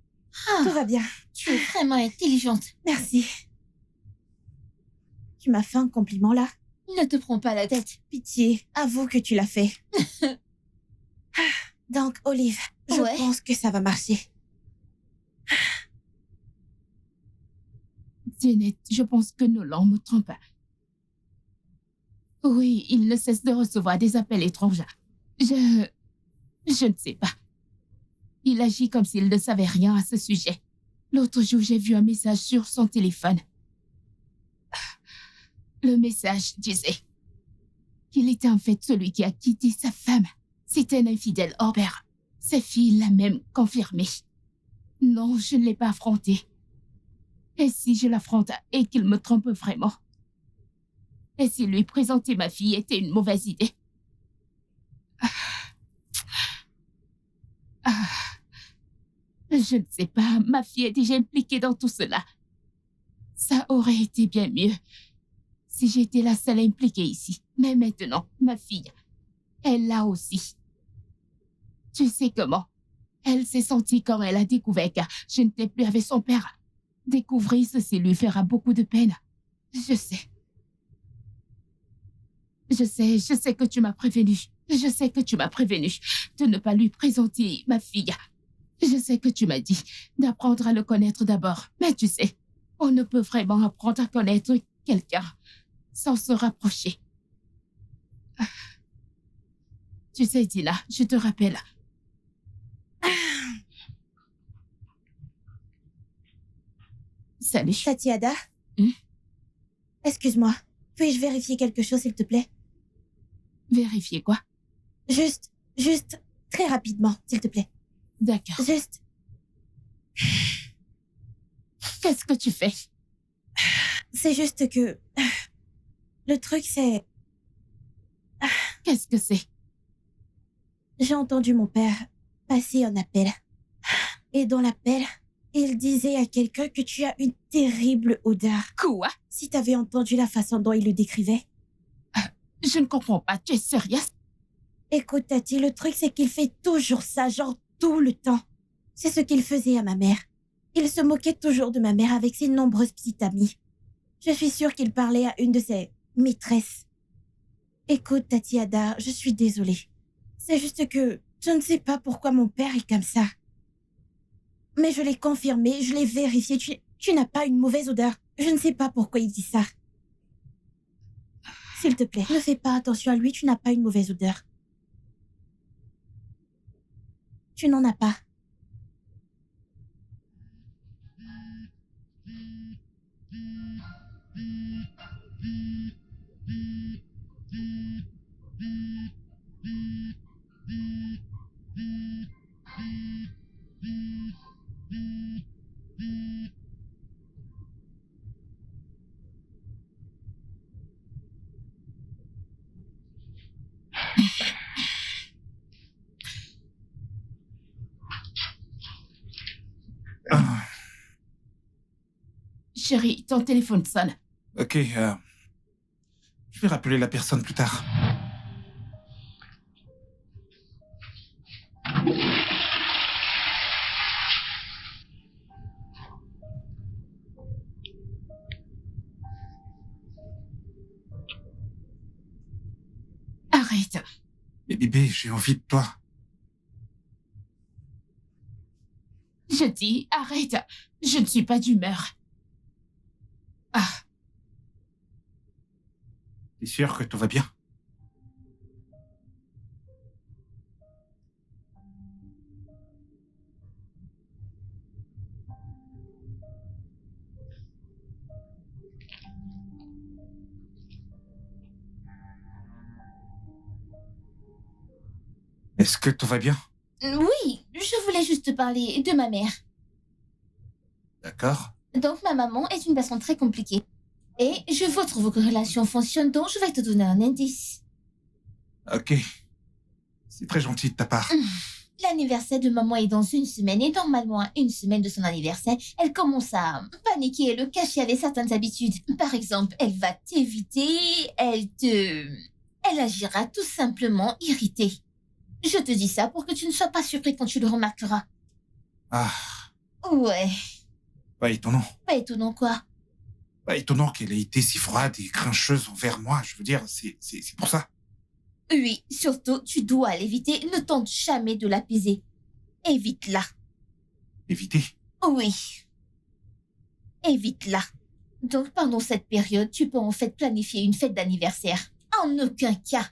Ah, Tout va bien. tu es vraiment intelligente. Merci. Tu m'as fait un compliment là? Ne te prends pas la tête. Pitié, avoue que tu l'as fait. Donc, Olive, je Ouais. pense que ça va marcher. Janet, je pense que Nolan me trompe. Oui, il ne cesse de recevoir des appels étranges. Je ne sais pas. Il agit comme s'il ne savait rien à ce sujet. L'autre jour, j'ai vu un message sur son téléphone. Le message disait qu'il était en fait celui qui a quitté sa femme. C'était un infidèle hors pair. Sa fille l'a même confirmé. Non, je ne l'ai pas affronté. Et si je l'affronte et qu'il me trompe vraiment? Et si lui présenter ma fille était une mauvaise idée? Je ne sais pas, ma fille est déjà impliquée dans tout cela. Ça aurait été bien mieux si j'étais la seule impliquée ici. Mais maintenant, ma fille, elle l'a aussi. Tu sais comment? Elle s'est sentie quand elle a découvert que je n'étais plus avec son père. Découvrir ceci lui fera beaucoup de peine. Je sais. Je sais que tu m'as prévenu. Je sais que tu m'as prévenu de ne pas lui présenter ma fille. Je sais que tu m'as dit d'apprendre à le connaître d'abord. Mais tu sais, on ne peut vraiment apprendre à connaître quelqu'un sans se rapprocher. Tu sais, Dina, je te rappelle. Salut. Tatiada? Excuse-moi. Puis-je vérifier quelque chose, s'il te plaît? Vérifier quoi? Juste, très rapidement, s'il te plaît. D'accord. Juste, Qu'est-ce que tu fais? c'est juste que... Le truc, c'est... Qu'est-ce que c'est? J'ai entendu mon père passer un appel. Et dans l'appel, il disait à quelqu'un que tu as une terrible odeur. Quoi? Si t'avais entendu la façon dont il le décrivait. Je ne comprends pas. Tu es sérieuse? Écoute, Tati, le truc, c'est qu'il fait toujours ça, genre tout le temps. C'est ce qu'il faisait à ma mère. Il se moquait toujours de ma mère avec ses nombreuses petites amies. Je suis sûre qu'il parlait à une de ses maîtresses. Écoute, Tatiada, je suis désolée. C'est juste que je ne sais pas pourquoi mon père est comme ça. Mais je l'ai confirmé, je l'ai vérifié. Tu n'as pas une mauvaise odeur. Je ne sais pas pourquoi il dit ça. S'il te plaît, ne fais pas attention à lui, tu n'as pas une mauvaise odeur. Tu n'en as pas. Chérie, ton téléphone sonne. Ok, je vais rappeler la personne plus tard. Arrête. Mais bébé, j'ai envie de toi. Je dis, arrête. Je ne suis pas d'humeur. Ah, T'es sûr que tout va bien? Est-ce que tout va bien? Oui, je voulais juste te parler de ma mère. D'accord. Donc, ma maman est une personne très compliquée. Et je veux que vos relations fonctionnent, donc je vais te donner un indice. Ok. C'est très gentil de ta part. L'anniversaire de maman est dans 1 semaine et normalement à 1 semaine de son anniversaire, elle commence à paniquer et le cacher avec certaines habitudes. Par exemple, elle va t'éviter, elle agira tout simplement irritée. Je te dis ça pour que tu ne sois pas surpris quand tu le remarqueras. Ah, Ouais, pas étonnant. pas étonnant quoi. Pas étonnant qu'elle ait été si froide et grincheuse envers moi. Je veux dire, c'est pour ça. Oui, surtout, tu dois l'éviter, ne tente jamais de l'apaiser. Évite-la. Éviter. Oui. Évite-la. Donc, pendant cette période, tu peux en fait planifier une fête d'anniversaire. En aucun cas,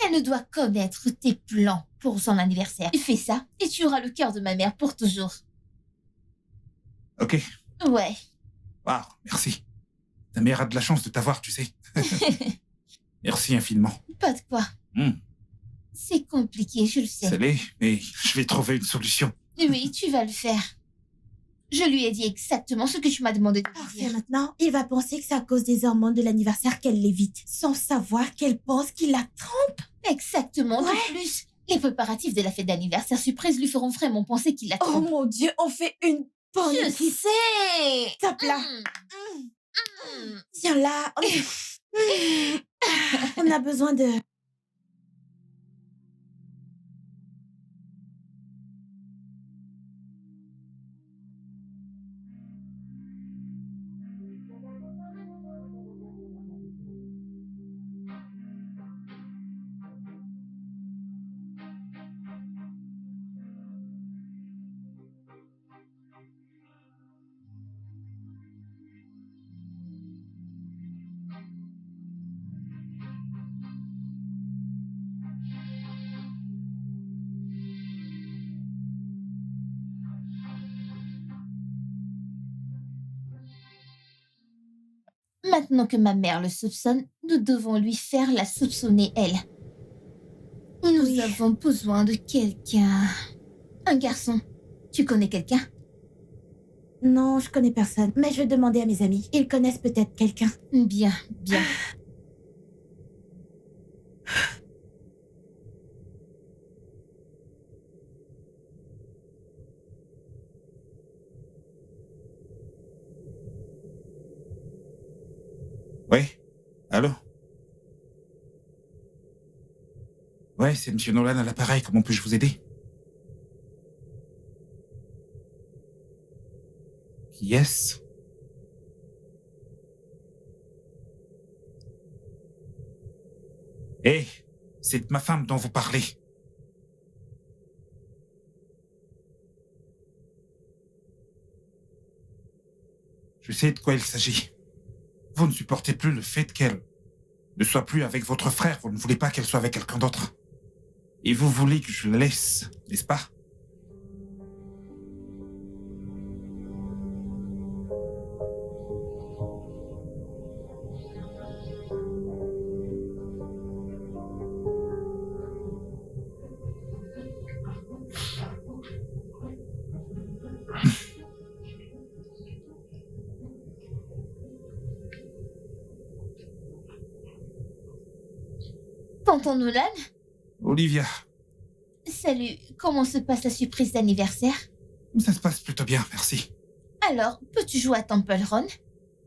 elle ne doit connaître tes plans pour son anniversaire. Fais ça et tu auras le cœur de ma mère pour toujours. Ok. Ouais. Waouh, merci. Ta mère a de la chance de t'avoir, tu sais. Merci infiniment. Pas de quoi. C'est compliqué, je le sais. Ça l'est, mais je vais trouver une solution. Oui, tu vas le faire. Je lui ai dit exactement ce que tu m'as demandé de lui Parfait, dire. maintenant, il va penser que c'est à cause des hormones de l'anniversaire qu'elle l'évite, sans savoir qu'elle pense qu'il la trompe. Exactement. Ouais. De plus, les préparatifs de la fête d'anniversaire surprise lui feront vraiment penser qu'il la Oh trompe. mon Dieu, on fait une bonne Je équipe. sais. Tape là. Tiens là, on a besoin de... Maintenant que ma mère le soupçonne, nous devons lui faire la soupçonner elle. Nous Oui. avons besoin de quelqu'un. Un garçon. Tu connais quelqu'un? Non, je connais personne, mais je vais demander à mes amis. Ils connaissent peut-être quelqu'un. Bien, bien. Oui. Allô? Ouais, c'est Monsieur Nolan à l'appareil. Comment puis-je vous aider? Qui est-ce? Hé, c'est de ma femme dont vous parlez. Je sais de quoi il s'agit. Vous ne supportez plus le fait qu'elle ne soit plus avec votre frère. Vous ne voulez pas qu'elle soit avec quelqu'un d'autre. Et vous voulez que je la laisse, n'est-ce pas? Tonton Nolan? Olivia, Salut, comment se passe la surprise d'anniversaire? ça se passe plutôt bien, merci. Alors, peux-tu jouer à Temple Run?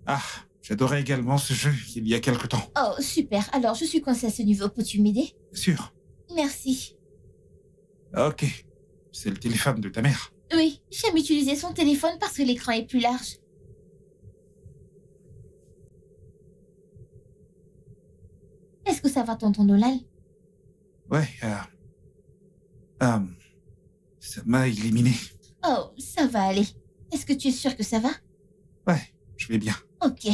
Ah, j'adorais également ce jeu il y a quelque temps. Oh, super. Alors, je suis coincée à ce niveau. Peux-tu m'aider? Bien sûr. Merci. Ok. C'est le téléphone de ta mère. Oui, j'aime utiliser son téléphone parce que l'écran est plus large. Est-ce que ça va, tonton Nolan? Ouais, ça m'a éliminé. Oh, ça va aller. Est-ce que tu es sûr que ça va? Ouais, je vais bien. Ok.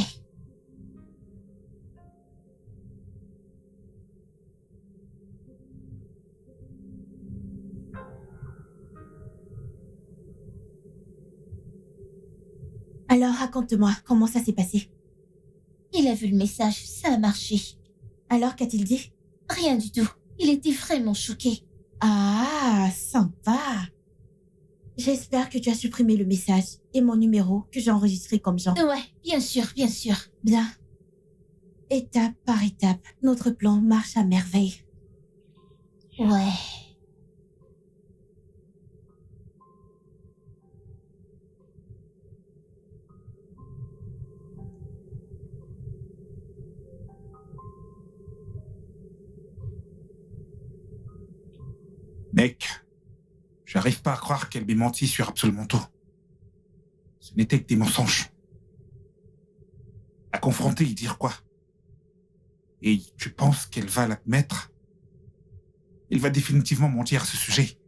Alors, raconte-moi, comment ça s'est passé? Il a vu le message, ça a marché. Alors, qu'a-t-il dit? Rien du tout. Il était vraiment choqué. Ah, sympa. J'espère que tu as supprimé le message et mon numéro que j'ai enregistré comme Jean. Ouais, bien sûr, bien sûr. Bien. Étape par étape, notre plan marche à merveille. Ouais. Mec, j'arrive pas à croire qu'elle m'ait menti sur absolument tout. Ce n'était que des mensonges. À confronter et dire quoi? Et tu penses qu'elle va l'admettre? Elle va définitivement mentir à ce sujet.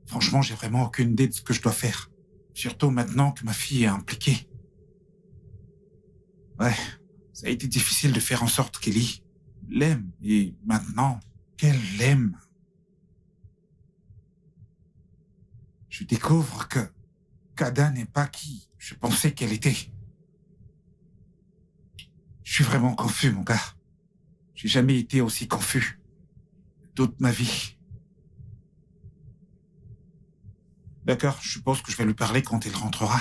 Franchement, j'ai vraiment aucune idée de ce que je dois faire. Surtout maintenant que ma fille est impliquée. Ouais, ça a été difficile de faire en sorte qu'Ellie l'aime. Et maintenant qu'elle l'aime, je découvre que Kada n'est pas qui je pensais qu'elle était. Je suis vraiment confus, mon gars. J'ai jamais été aussi confus. Toute ma vie. D'accord, je suppose que je vais lui parler quand elle rentrera.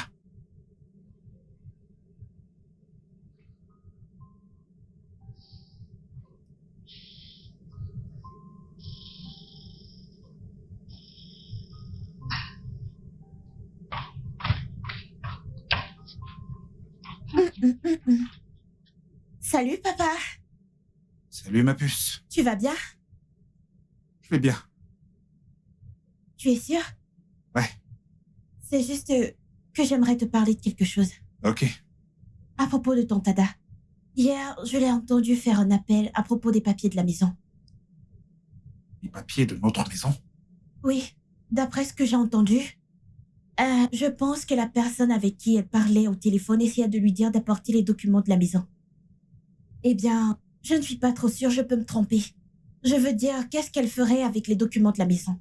Salut, papa. Salut, ma puce. Tu vas bien? Je vais bien. Tu es sûr? Ouais. C'est juste que j'aimerais te parler de quelque chose. Ok. À propos de ton Tada. Hier, je l'ai entendu faire un appel à propos des papiers de la maison. Les papiers de notre maison? Oui, d'après ce que j'ai entendu, je pense que la personne avec qui elle parlait au téléphone essayait de lui dire d'apporter les documents de la maison. Eh bien, je ne suis pas trop sûre, je peux me tromper. Je veux dire, qu'est-ce qu'elle ferait avec les documents de la maison?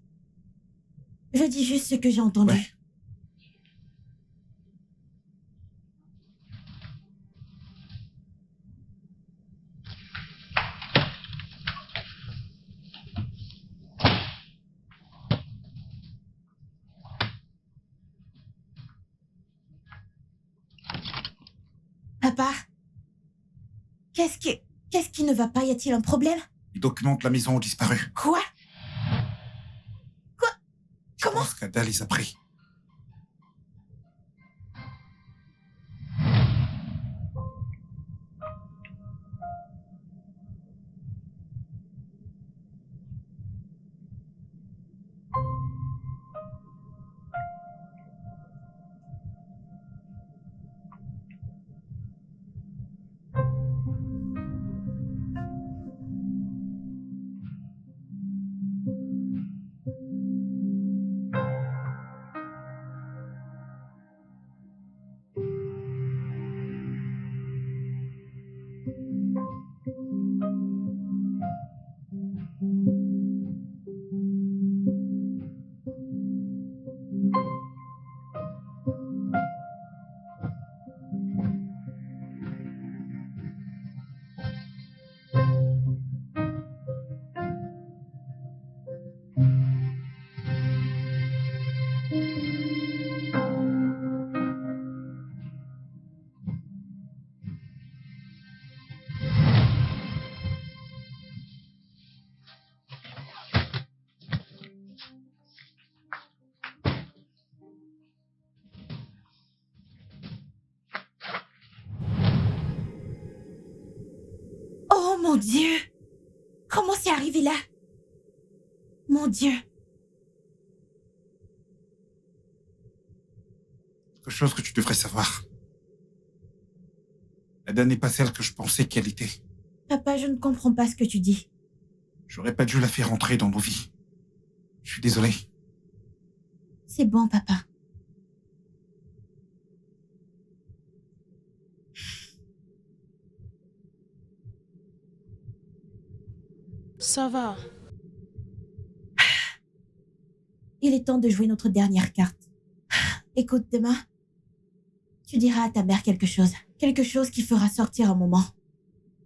Je dis juste ce que j'ai entendu. Ouais. Papa, qu'est-ce qui ne va pas? Y a-t-il un problème? Les documents de la maison ont disparu. Quoi? Je Comment? pense qu'Ada les a pris. Mon Dieu! Comment c'est arrivé là? Mon Dieu! Quelque chose que tu devrais savoir. Ada n'est pas celle que je pensais qu'elle était. Papa, je ne comprends pas ce que tu dis. J'aurais pas dû la faire entrer dans nos vies. Je suis désolé. C'est bon, papa. Ça va. Il est temps de jouer notre dernière carte. Écoute, demain, tu diras à ta mère quelque chose. Quelque chose qui fera sortir un moment.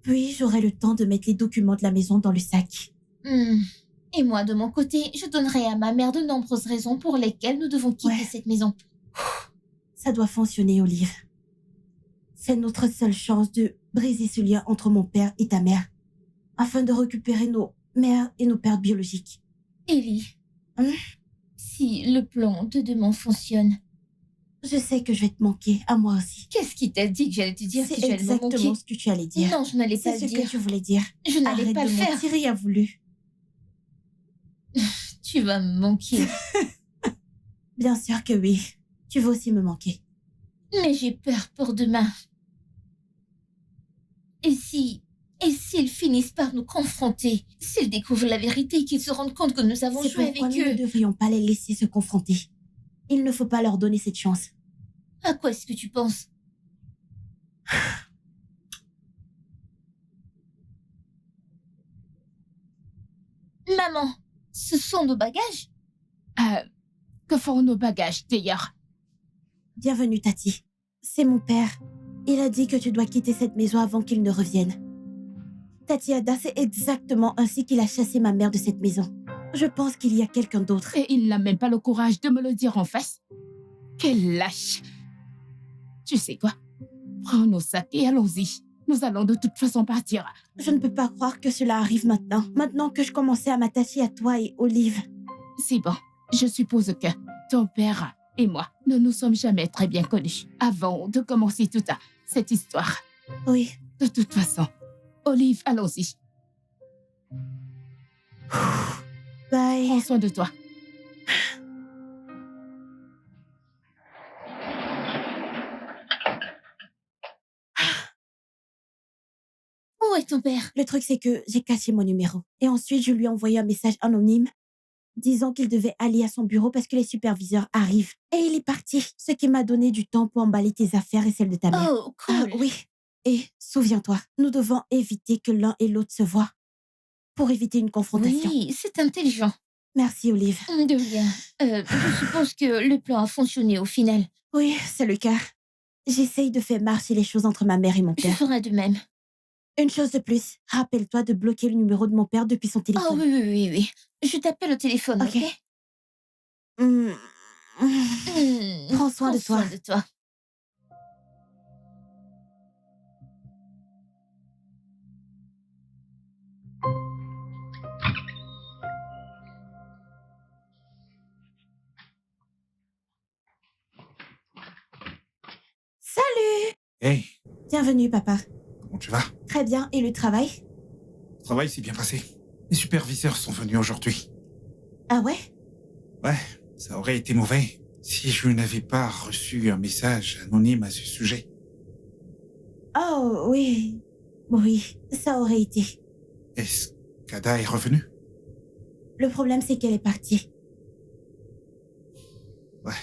Puis, j'aurai le temps de mettre les documents de la maison dans le sac. Et moi, de mon côté, je donnerai à ma mère de nombreuses raisons pour lesquelles nous devons quitter cette maison. Ça doit fonctionner, Olive. C'est notre seule chance de briser ce lien entre mon père et ta mère, afin de récupérer nos mères et nos pères biologiques. Ellie, si le plan de demain fonctionne, Je sais que je vais te manquer, à moi aussi. qu'est-ce qui t'a dit que j'allais te dire que C'est tu allais me exactement manquer? ce que tu allais dire. Non, je n'allais pas C'est le ce dire. que tu voulais dire. Je n'allais Arrête pas de le faire. mentir, il a voulu. Tu vas me manquer. Bien sûr que oui. Tu vas aussi me manquer. Mais j'ai peur pour demain. Et s'ils finissent par nous confronter, s'ils découvrent la vérité, qu'ils se rendent compte que nous avons C'est joué avec pourquoi nous ne eux, devrions pas les laisser se confronter. Il ne faut pas leur donner cette chance. à quoi est-ce que tu penses? Maman, ce sont nos bagages? Que font nos bagages d'ailleurs? Bienvenue, Tati. C'est mon père. Il a dit que tu dois quitter cette maison avant qu'il ne revienne. Tati Ada, c'est exactement ainsi qu'il a chassé ma mère de cette maison. Je pense qu'il y a quelqu'un d'autre. Et il n'a même pas le courage de me le dire en face. Quel lâche! Tu sais quoi? Prends nos sacs et allons-y. Nous allons de toute façon partir. Je ne peux pas croire que cela arrive maintenant. Maintenant que je commençais à m'attacher à toi et Olive. C'est bon. Je suppose que ton père et moi ne nous sommes jamais très bien connus avant de commencer toute cette histoire. Oui. De toute façon, Olive, allons-y. Bye. Prends soin de toi. Où est ton père? Le truc, c'est que j'ai caché mon numéro. Et ensuite, je lui ai envoyé un message anonyme disant qu'il devait aller à son bureau parce que les superviseurs arrivent. Et il est parti. Ce qui m'a donné du temps pour emballer tes affaires et celles de ta mère. Oh, cool. Oui. Et souviens-toi, nous devons éviter que l'un et l'autre se voient pour éviter une confrontation. Oui, c'est intelligent. Merci, Olive. De rien. Je suppose que le plan a fonctionné au final. Oui, c'est le cas. J'essaye de faire marcher les choses entre ma mère et mon Je père. ferai de même. Une chose de plus, rappelle-toi de bloquer le numéro de mon père depuis son Oh téléphone. oui. Je t'appelle au téléphone, ok? Hmm. Prends soin de toi. Soin de toi. Salut! Hey, Bienvenue, papa. comment tu vas? Très bien, et le travail? Le travail s'est bien passé. Les superviseurs sont venus aujourd'hui. Ah ouais? Ouais, ça aurait été mauvais si je n'avais pas reçu un message anonyme à ce sujet. Oh, oui. Oui, ça aurait été. Est-ce qu'Ada est revenue? Le problème, c'est qu'elle est partie. Ouais.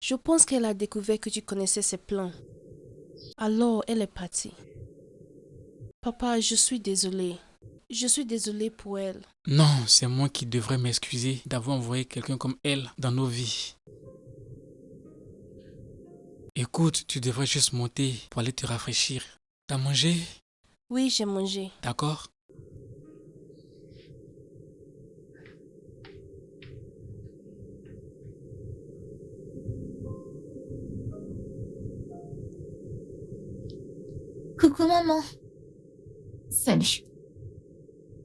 Je pense qu'elle a découvert que tu connaissais ses plans. Alors, elle est partie. Papa, je suis désolée. Je suis désolée pour elle. Non, c'est moi qui devrais m'excuser d'avoir envoyé quelqu'un comme elle dans nos vies. Écoute, tu devrais juste monter pour aller te rafraîchir. T'as mangé? Oui, j'ai mangé. D'accord? Coucou maman, Salut.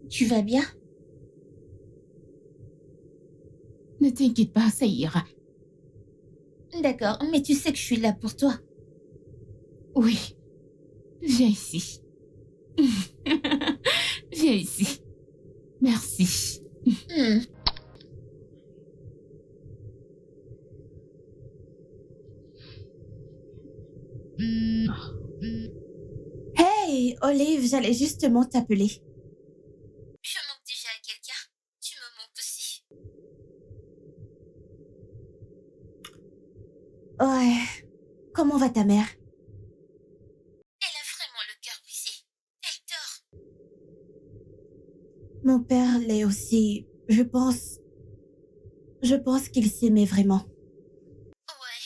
tu vas bien? Ne t'inquiète pas, ça ira. D'accord, mais tu sais que je suis là pour toi. Oui. Viens ici. Viens ici. Merci. Hmm. Hey, Olive, j'allais justement t'appeler. Je manque déjà à quelqu'un. Tu me manques aussi. Ouais. Comment va ta mère? Elle a vraiment le cœur brisé. Elle dort. Mon père l'est aussi. Je pense qu'il s'aimait vraiment. Ouais.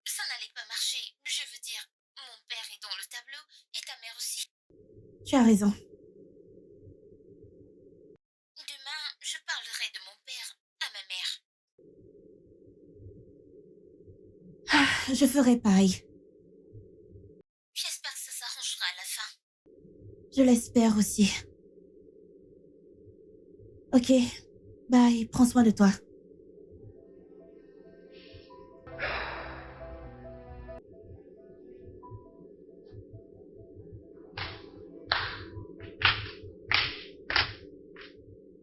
Ça n'allait pas marcher. Je veux dire, mon père est dans le tableau et ta mère aussi. Tu as raison. Demain, je parlerai de mon père à ma mère. Je ferai pareil. J'espère que ça s'arrangera à la fin. Je l'espère aussi. Ok. Bye. Prends soin de toi.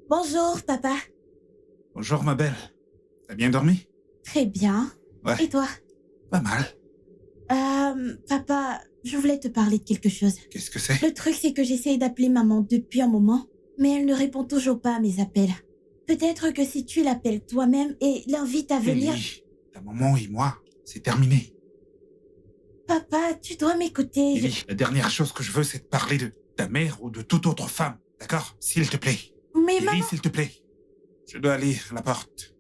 Bonjour, papa. Bonjour, ma belle. T'as bien dormi? Très bien. Ouais, Et toi? pas mal. Papa, je voulais te parler de quelque chose. Qu'est-ce que c'est? Le truc, c'est que j'essaye d'appeler maman depuis un moment, mais elle ne répond toujours pas à mes appels. Peut-être que si tu l'appelles toi-même et l'invites à venir... Ellie, ta maman et moi, c'est terminé. Papa, tu dois m'écouter. Ellie, la dernière chose que je veux, c'est de parler de ta mère ou de toute autre femme. D'accord? S'il te plaît. Mais Ellie, maman... s'il te plaît. Je dois aller à la porte.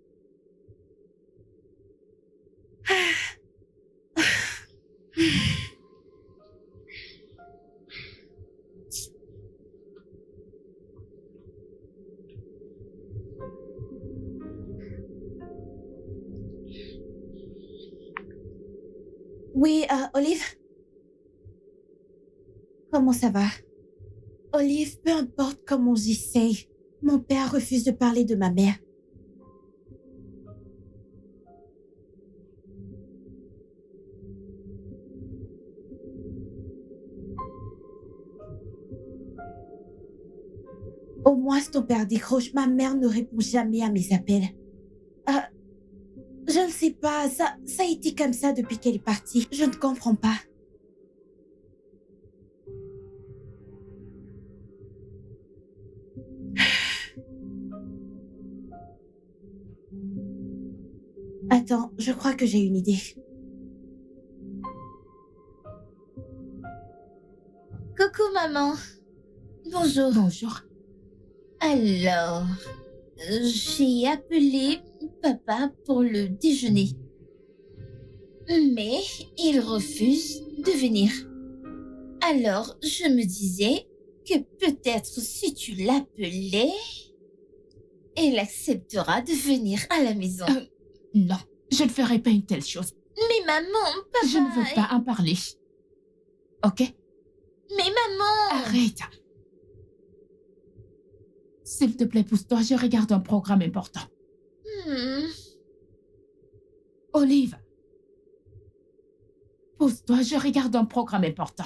Oui, Olive? Comment ça va? Olive, peu importe comment j'essaye, mon père refuse de parler de ma mère. Au moins, si ton père décroche, ma mère ne répond jamais à mes appels. Je ne sais pas, ça a été comme ça depuis qu'elle est partie. Je ne comprends pas. Attends, je crois que j'ai une idée. Coucou maman. Bonjour. Bonjour. Alors, j'ai appelé papa pour le déjeuner. Mais il refuse de venir. Alors, je me disais que peut-être si tu l'appelais, elle acceptera de venir à la maison. Non, je ne ferai pas une telle chose. Mais maman, papa... Je ne veux pas en parler. Ok? Mais maman... Arrête. S'il te plaît, pousse-toi, je regarde un programme important. Olive. Pousse-toi, je regarde un programme important.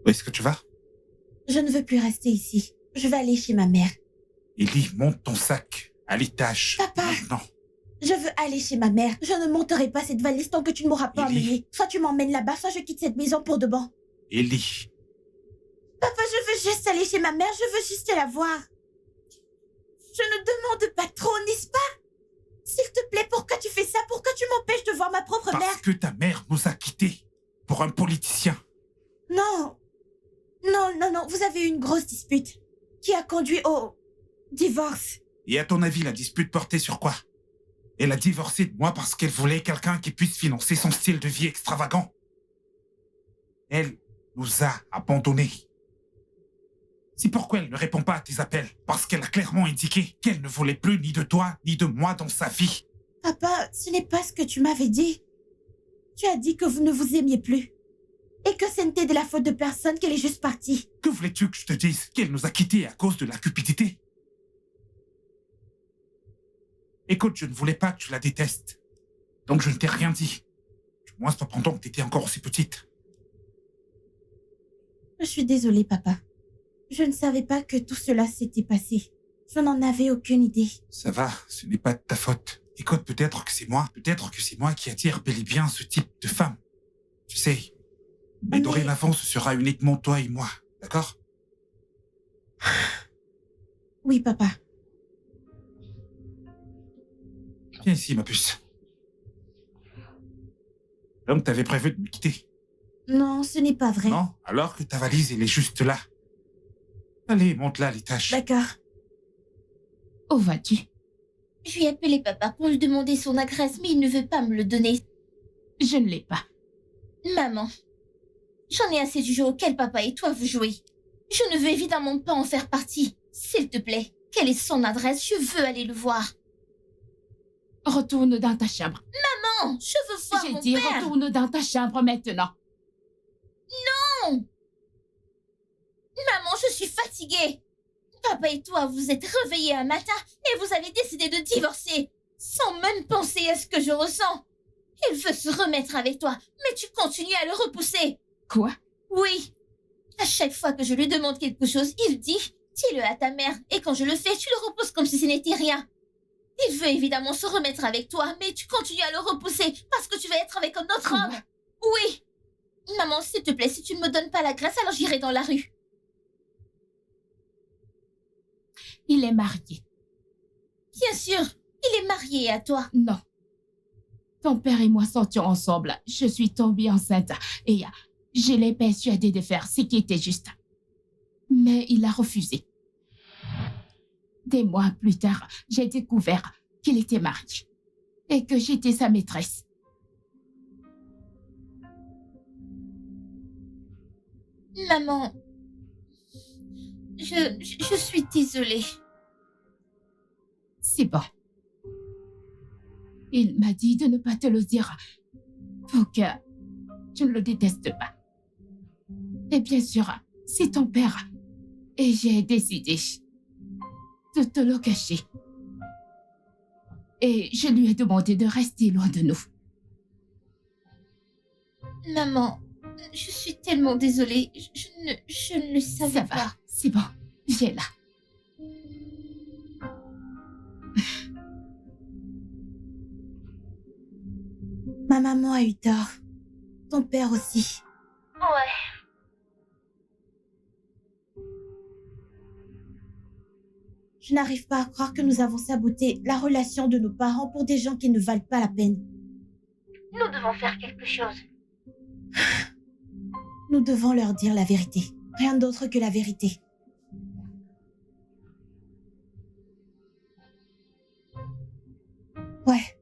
Où est-ce que tu vas? Je ne veux plus rester ici. Je vais aller chez ma mère. Ellie, monte ton sac à l'étage. Papa. Maintenant. Je veux aller chez ma mère. Je ne monterai pas cette valise tant que tu ne m'auras pas Ellie. emmenée. Soit tu m'emmènes là-bas, soit je quitte cette maison pour de bon. Ellie. Papa, je veux juste aller chez ma mère. Je veux juste la voir. Je ne demande pas trop, n'est-ce pas? S'il te plaît, pourquoi tu fais ça? Pourquoi tu m'empêches de voir ma propre mère? Parce que ta mère nous a quittés pour un politicien. Non. Non, vous avez eu une grosse dispute qui a conduit au divorce. Et à ton avis, la dispute portait sur quoi? Elle a divorcé de moi parce qu'elle voulait quelqu'un qui puisse financer son style de vie extravagant. Elle nous a abandonnés. C'est pourquoi elle ne répond pas à tes appels. Parce qu'elle a clairement indiqué qu'elle ne voulait plus ni de toi, ni de moi dans sa vie. Papa, ce n'est pas ce que tu m'avais dit. Tu as dit que vous ne vous aimiez plus. Et que ce n'était de la faute de personne qu'elle est juste partie. Que voulais-tu que je te dise? Qu'elle nous a quittés à cause de la cupidité? Écoute, je ne voulais pas que tu la détestes. Donc je ne t'ai rien dit. Du moins, pas pendant que tu étais encore aussi petite. Je suis désolée, papa. Je ne savais pas que tout cela s'était passé. Je n'en avais aucune idée. Ça va, ce n'est pas de ta faute. Écoute, peut-être que c'est moi. Peut-être que c'est moi qui attire bel et bien ce type de femme. Tu sais. Mais dorénavant, ce sera uniquement toi et moi. D'accord? Oui, papa. Viens ici, ma puce. Donc, t'avais prévu de me quitter? Non, ce n'est pas vrai. Non? Alors que ta valise, elle est juste là. Allez, monte-la à l'étage. D'accord. Où vas-tu? Je lui ai appelé papa pour lui demander son adresse, mais il ne veut pas me le donner. Je ne l'ai pas. Maman, j'en ai assez du jeu auquel papa et toi vous jouez. Je ne veux évidemment pas en faire partie. S'il te plaît, quelle est son adresse? Je veux aller le voir. Retourne dans ta chambre. Non, je veux voir J'ai mon dit père. retourne dans ta chambre maintenant. Non! Maman, je suis fatiguée. Papa et toi, vous êtes réveillés un matin et vous avez décidé de divorcer, sans même penser à ce que je ressens. Il veut se remettre avec toi, mais tu continues à le repousser. Quoi? Oui. À chaque fois que je lui demande quelque chose, il dit « dis-le à ta mère » et quand je le fais, tu le repousses comme si ce n'était rien. Il veut évidemment se remettre avec toi, mais tu continues à le repousser parce que tu vas être avec un autre Quoi? homme. Oui. Maman, s'il te plaît, si tu ne me donnes pas la grâce, alors j'irai dans la rue. Il est marié. Bien sûr, il est marié à toi. Non. Ton père et moi sortions ensemble. Je suis tombée enceinte et je l'ai persuadé de faire ce qui était juste. Mais il a refusé. Des mois plus tard, j'ai découvert qu'il était marié et que j'étais sa maîtresse. Maman, je suis désolée. C'est bon. Il m'a dit de ne pas te le dire pour que tu ne le détestes pas. Et bien sûr, c'est ton père. Et j'ai décidé de te le cacher. Et je lui ai demandé de rester loin de nous. Maman, je suis tellement désolée. Je ne le savais Ça va, pas. c'est bon. Viens là. Ma maman a eu tort. Ton père aussi. Ouais. Je n'arrive pas à croire que nous avons saboté la relation de nos parents pour des gens qui ne valent pas la peine. Nous devons faire quelque chose. Nous devons leur dire la vérité. Rien d'autre que la vérité. Ouais,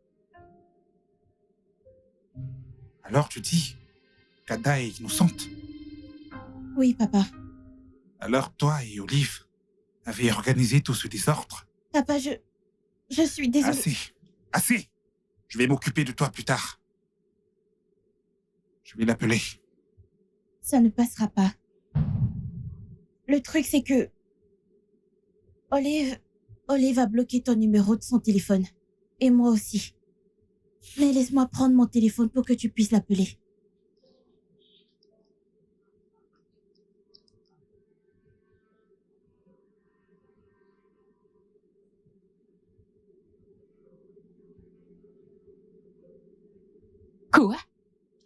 Alors tu dis qu'Ada est innocente. oui, papa. Alors toi et Olive avez organisé tout ce désordre. Papa, je suis désolée. Assez. Assez. Je vais m'occuper de toi plus tard. Je vais l'appeler. Ça ne passera pas. Le truc, c'est que... Olive a bloqué ton numéro de son téléphone. Et moi aussi. Mais laisse-moi prendre mon téléphone pour que tu puisses l'appeler. Quoi?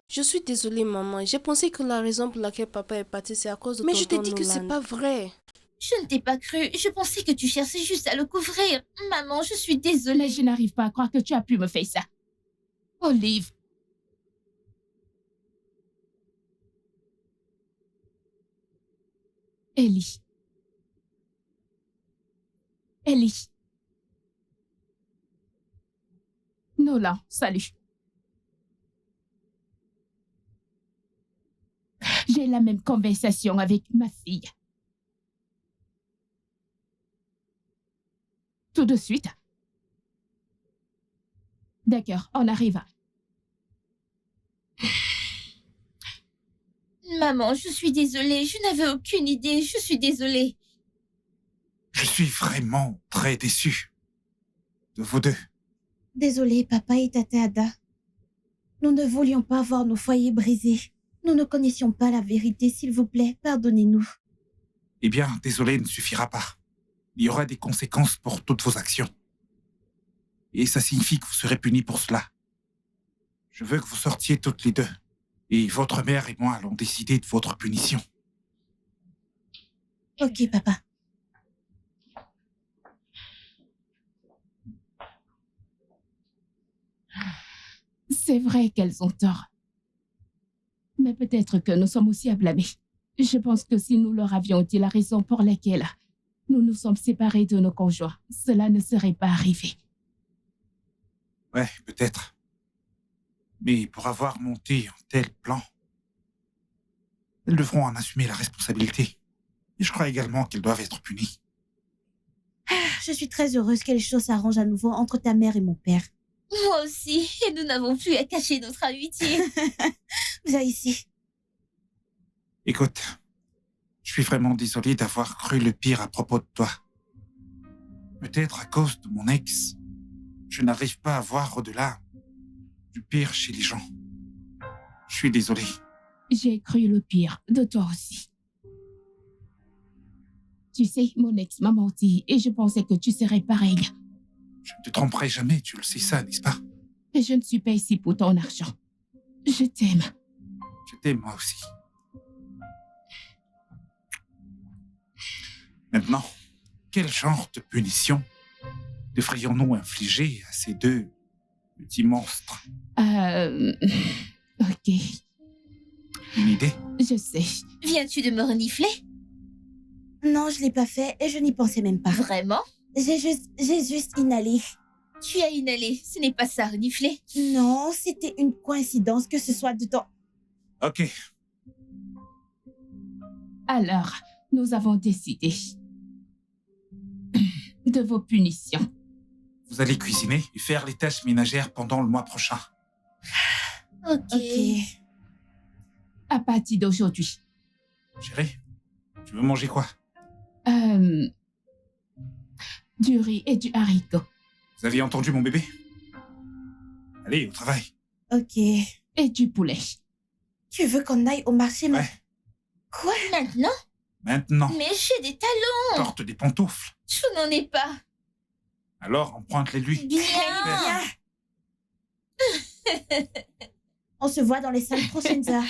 Je suis désolée, maman. J'ai pensé que la raison pour laquelle papa est parti, c'est à cause de Mais je t'ai tonton dit que c'est Nolan. pas vrai. Je ne t'ai pas cru. Je pensais que tu cherchais juste à le couvrir. Maman, je suis désolée. Mais je n'arrive pas à croire que tu as pu me faire ça. Olive. Ellie. Ellie. Nolan, salut. J'ai la même conversation avec ma fille. Tout de suite. D'accord, on arrive. Maman, je suis désolée. Je n'avais aucune idée. Je suis désolée. Je suis vraiment très déçu de vous deux. Désolé, papa et Tata Ada. Nous ne voulions pas voir nos foyers brisés. Nous ne connaissions pas la vérité, s'il vous plaît, pardonnez-nous. Eh bien, désolé ne suffira pas. Il y aura des conséquences pour toutes vos actions. Et ça signifie que vous serez punis pour cela. Je veux que vous sortiez toutes les deux. Et votre mère et moi allons décider de votre punition. Ok, papa. C'est vrai qu'elles ont tort. Mais peut-être que nous sommes aussi à blâmer. Je pense que si nous leur avions dit la raison pour laquelle nous nous sommes séparés de nos conjoints, cela ne serait pas arrivé. Ouais, peut-être. Mais pour avoir monté un tel plan, elles devront en assumer la responsabilité. Et je crois également qu'elles doivent être punies. Je suis très heureuse que les choses s'arrangent à nouveau entre ta mère et mon père. Moi aussi. Et nous n'avons plus à cacher notre amitié. Viens ici. Écoute, je suis vraiment désolé d'avoir cru le pire à propos de toi. Peut-être à cause de mon ex, je n'arrive pas à voir au-delà du pire chez les gens. Je suis désolé. J'ai cru le pire de toi aussi. Tu sais, mon ex m'a menti et je pensais que tu serais pareil. Je ne te tromperai jamais, tu le sais ça, n'est-ce pas? Et je ne suis pas ici pour ton argent. Je t'aime. Je t'aime moi aussi. Maintenant, quel genre de punition devrions-nous infliger à ces deux petits monstres? Ok, Une idée? je sais. Viens-tu de me renifler? Non, je l'ai pas fait et je n'y pensais même pas. Vraiment? J'ai juste inhalé. Tu as inhalé. Ce n'est pas ça, renifler. Non, c'était une coïncidence que ce soit de ton... Ok, Alors, nous avons décidé de vos punitions. vous allez cuisiner et faire les tâches ménagères pendant le mois prochain. Ok. À partir d'aujourd'hui. Chérie, tu veux manger quoi? Du riz et du haricot. Vous aviez entendu mon bébé? Allez, au travail. Ok. Et du poulet. Tu veux qu'on aille au marché Ouais, Quoi? Maintenant? maintenant, Mais j'ai des talons. porte des pantoufles. Je n'en ai pas. Alors, emprunte-les-lui. Bien. On se voit dans les 5 prochaines heures.